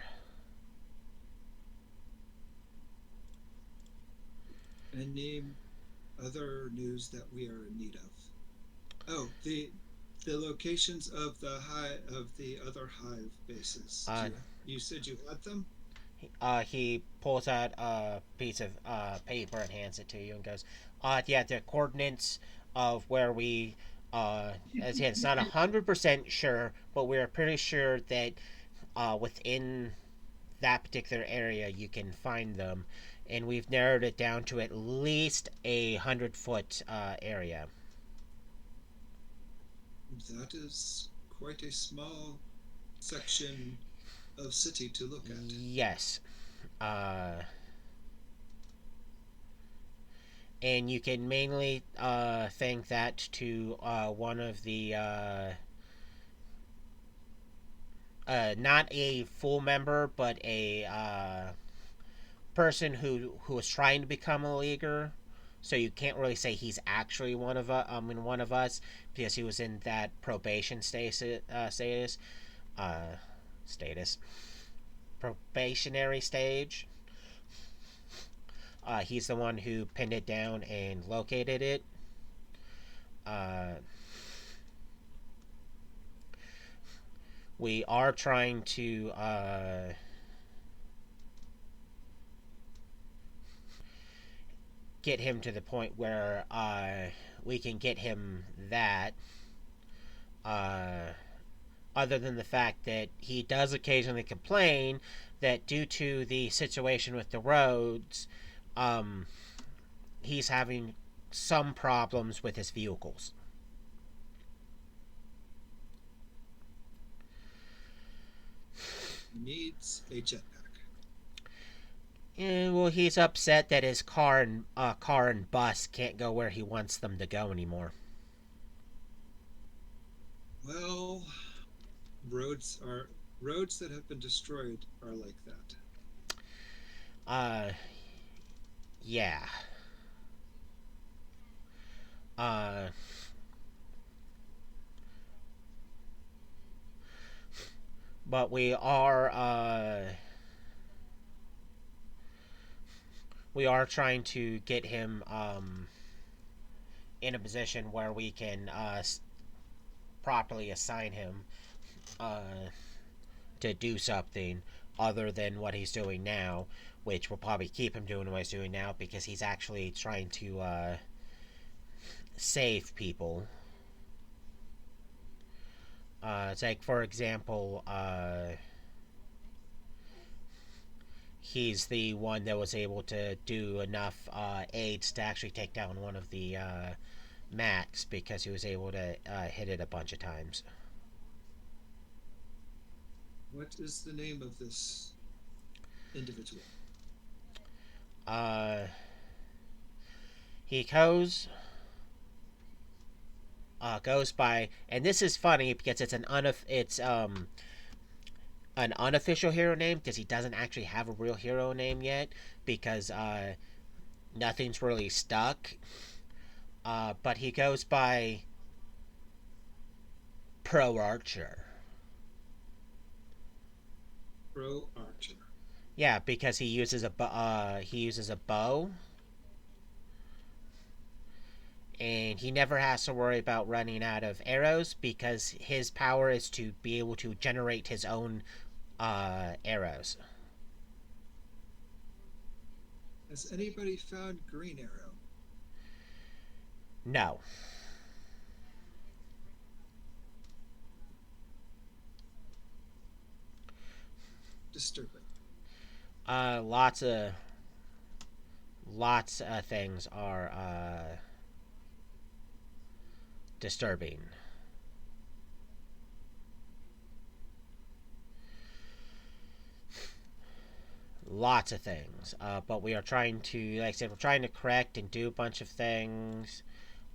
Any other news that we are in need of? Oh, the locations of the other hive bases. Uh, You said you had them? he pulls out a piece of paper and hands it to you and goes, yeah, the coordinates of where we, as it's not 100% sure, but we're pretty sure that within that particular area you can find them. And we've narrowed it down to at least 100-foot area. That is quite a small section of city to look at. Yes. Uh, and you can mainly thank that to one of the not a full member, but a person who was trying to become a leaguer. So you can't really say he's actually one of us, because he was in that probation uh, status probationary stage. He's the one who pinned it down and located it. Uh, we are trying to get him to the point where we can get him that. Uh, Other than the fact that he does occasionally complain that due to the situation with the roads, um, he's having some problems with his vehicles. Needs a jetpack. And, well, he's upset that his car and bus can't go where he wants them to go anymore. Well, roads that have been destroyed are like that. Uh, yeah. Uh, but we are trying to get him in a position where we can properly assign him uh, to do something other than what he's doing now, which will probably keep him doing what he's doing now because he's actually trying to save people. It's like, for example, he's the one that was able to do enough aids to actually take down one of the mats because he was able to hit it a bunch of times. What is the name of this individual? Uh, he goes by, and this is funny because it's an unofficial hero name because he doesn't actually have a real hero name yet because nothing's really stuck. But he goes by Pro Archer. Pro Archer. Yeah, because he uses a bow, and he never has to worry about running out of arrows because his power is to be able to generate his own arrows. Has anybody found Green Arrow? No. Disturbing. Lots of things are disturbing. Lots of things. But we are trying to, like I said, we're trying to correct and do a bunch of things.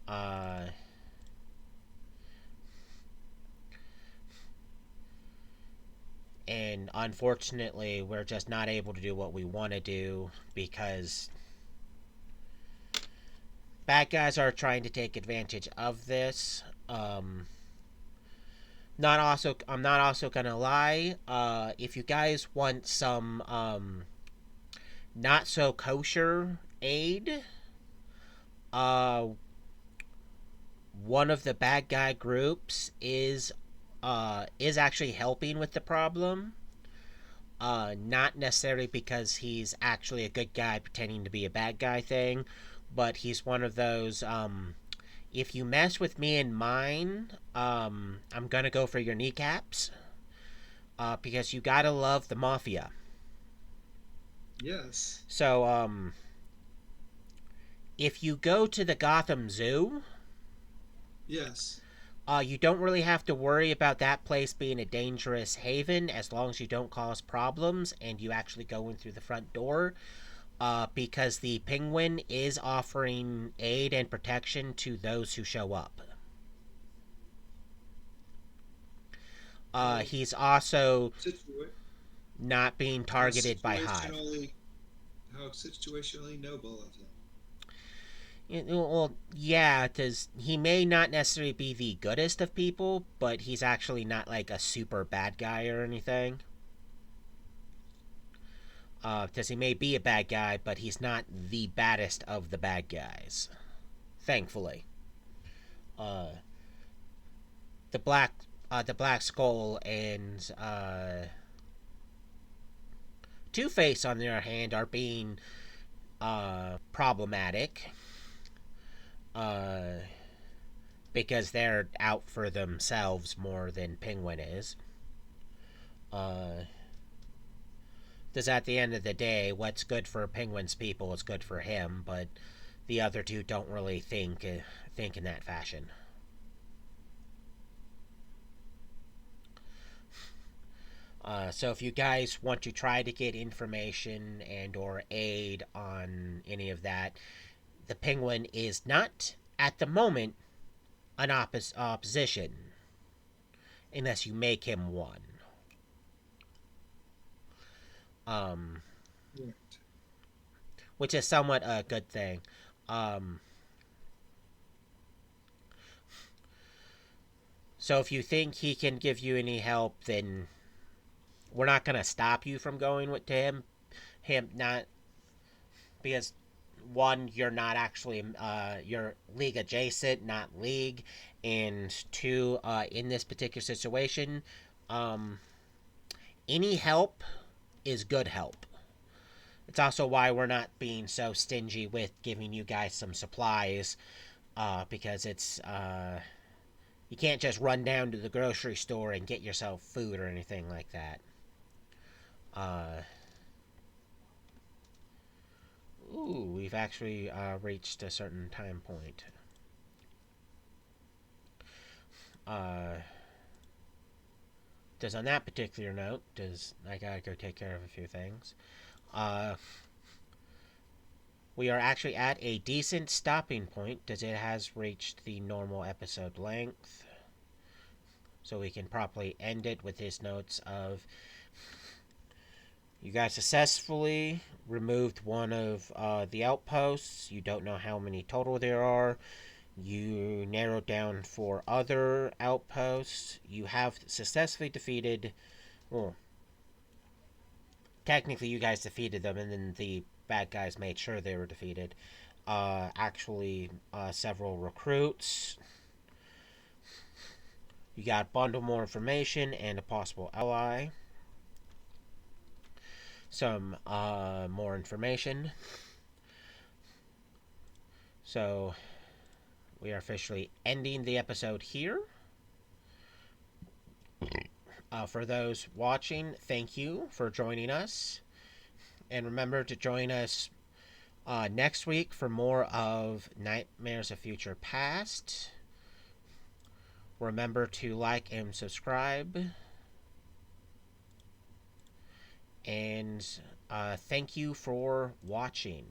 Uh, and unfortunately, we're just not able to do what we want to do because bad guys are trying to take advantage of this. I'm not also gonna lie. If you guys want some not so kosher aid, uh, one of the bad guy groups is actually helping with the problem. Not necessarily because he's actually a good guy pretending to be a bad guy thing, but he's one of those if you mess with me and mine, I'm gonna go for your kneecaps. Because you gotta love the mafia. Yes. So, if you go to the Gotham Zoo, Yes. you don't really have to worry about that place being a dangerous haven as long as you don't cause problems and you actually go in through the front door. Because the Penguin is offering aid and protection to those who show up. He's also not being targeted by Hive. How situationally noble of him. Well, yeah, because he may not necessarily be the goodest of people, but he's actually not like a super bad guy or anything. Because he may be a bad guy, but he's not the baddest of the bad guys. Thankfully. Uh, the Black Skull and Two-Face, on the other hand, are being problematic. Uh, because they're out for themselves more than Penguin is. Because at the end of the day, what's good for Penguin's people is good for him, but the other two don't really think in that fashion. So if you guys want to try to get information and or aid on any of that, the Penguin is not, at the moment, an opposition. Unless you make him one. Right. Which is somewhat a good thing. So if you think he can give you any help, then we're not gonna stop you from going with to him. Him not because one, you're not actually you're league adjacent, not league, and two, in this particular situation, um, any help is good help. It's also why we're not being so stingy with giving you guys some supplies, because it's you can't just run down to the grocery store and get yourself food or anything like that. Uh, we've actually reached a certain time point. Does on that particular note, does I gotta go take care of a few things. Uh, we are actually at a decent stopping point, as it has reached the normal episode length. So we can properly end it with his notes of you guys successfully removed one of the outposts. You don't know how many total there are. You narrowed down 4 other outposts. You have successfully defeated. Well, technically, you guys defeated them, and then the bad guys made sure they were defeated. Several recruits. You got bundle more information and a possible ally. Some more information. So we are officially ending the episode here. For those watching, thank you for joining us. And remember to join us next week for more of Nightmares of Future Past. Remember to like and subscribe. And thank you for watching.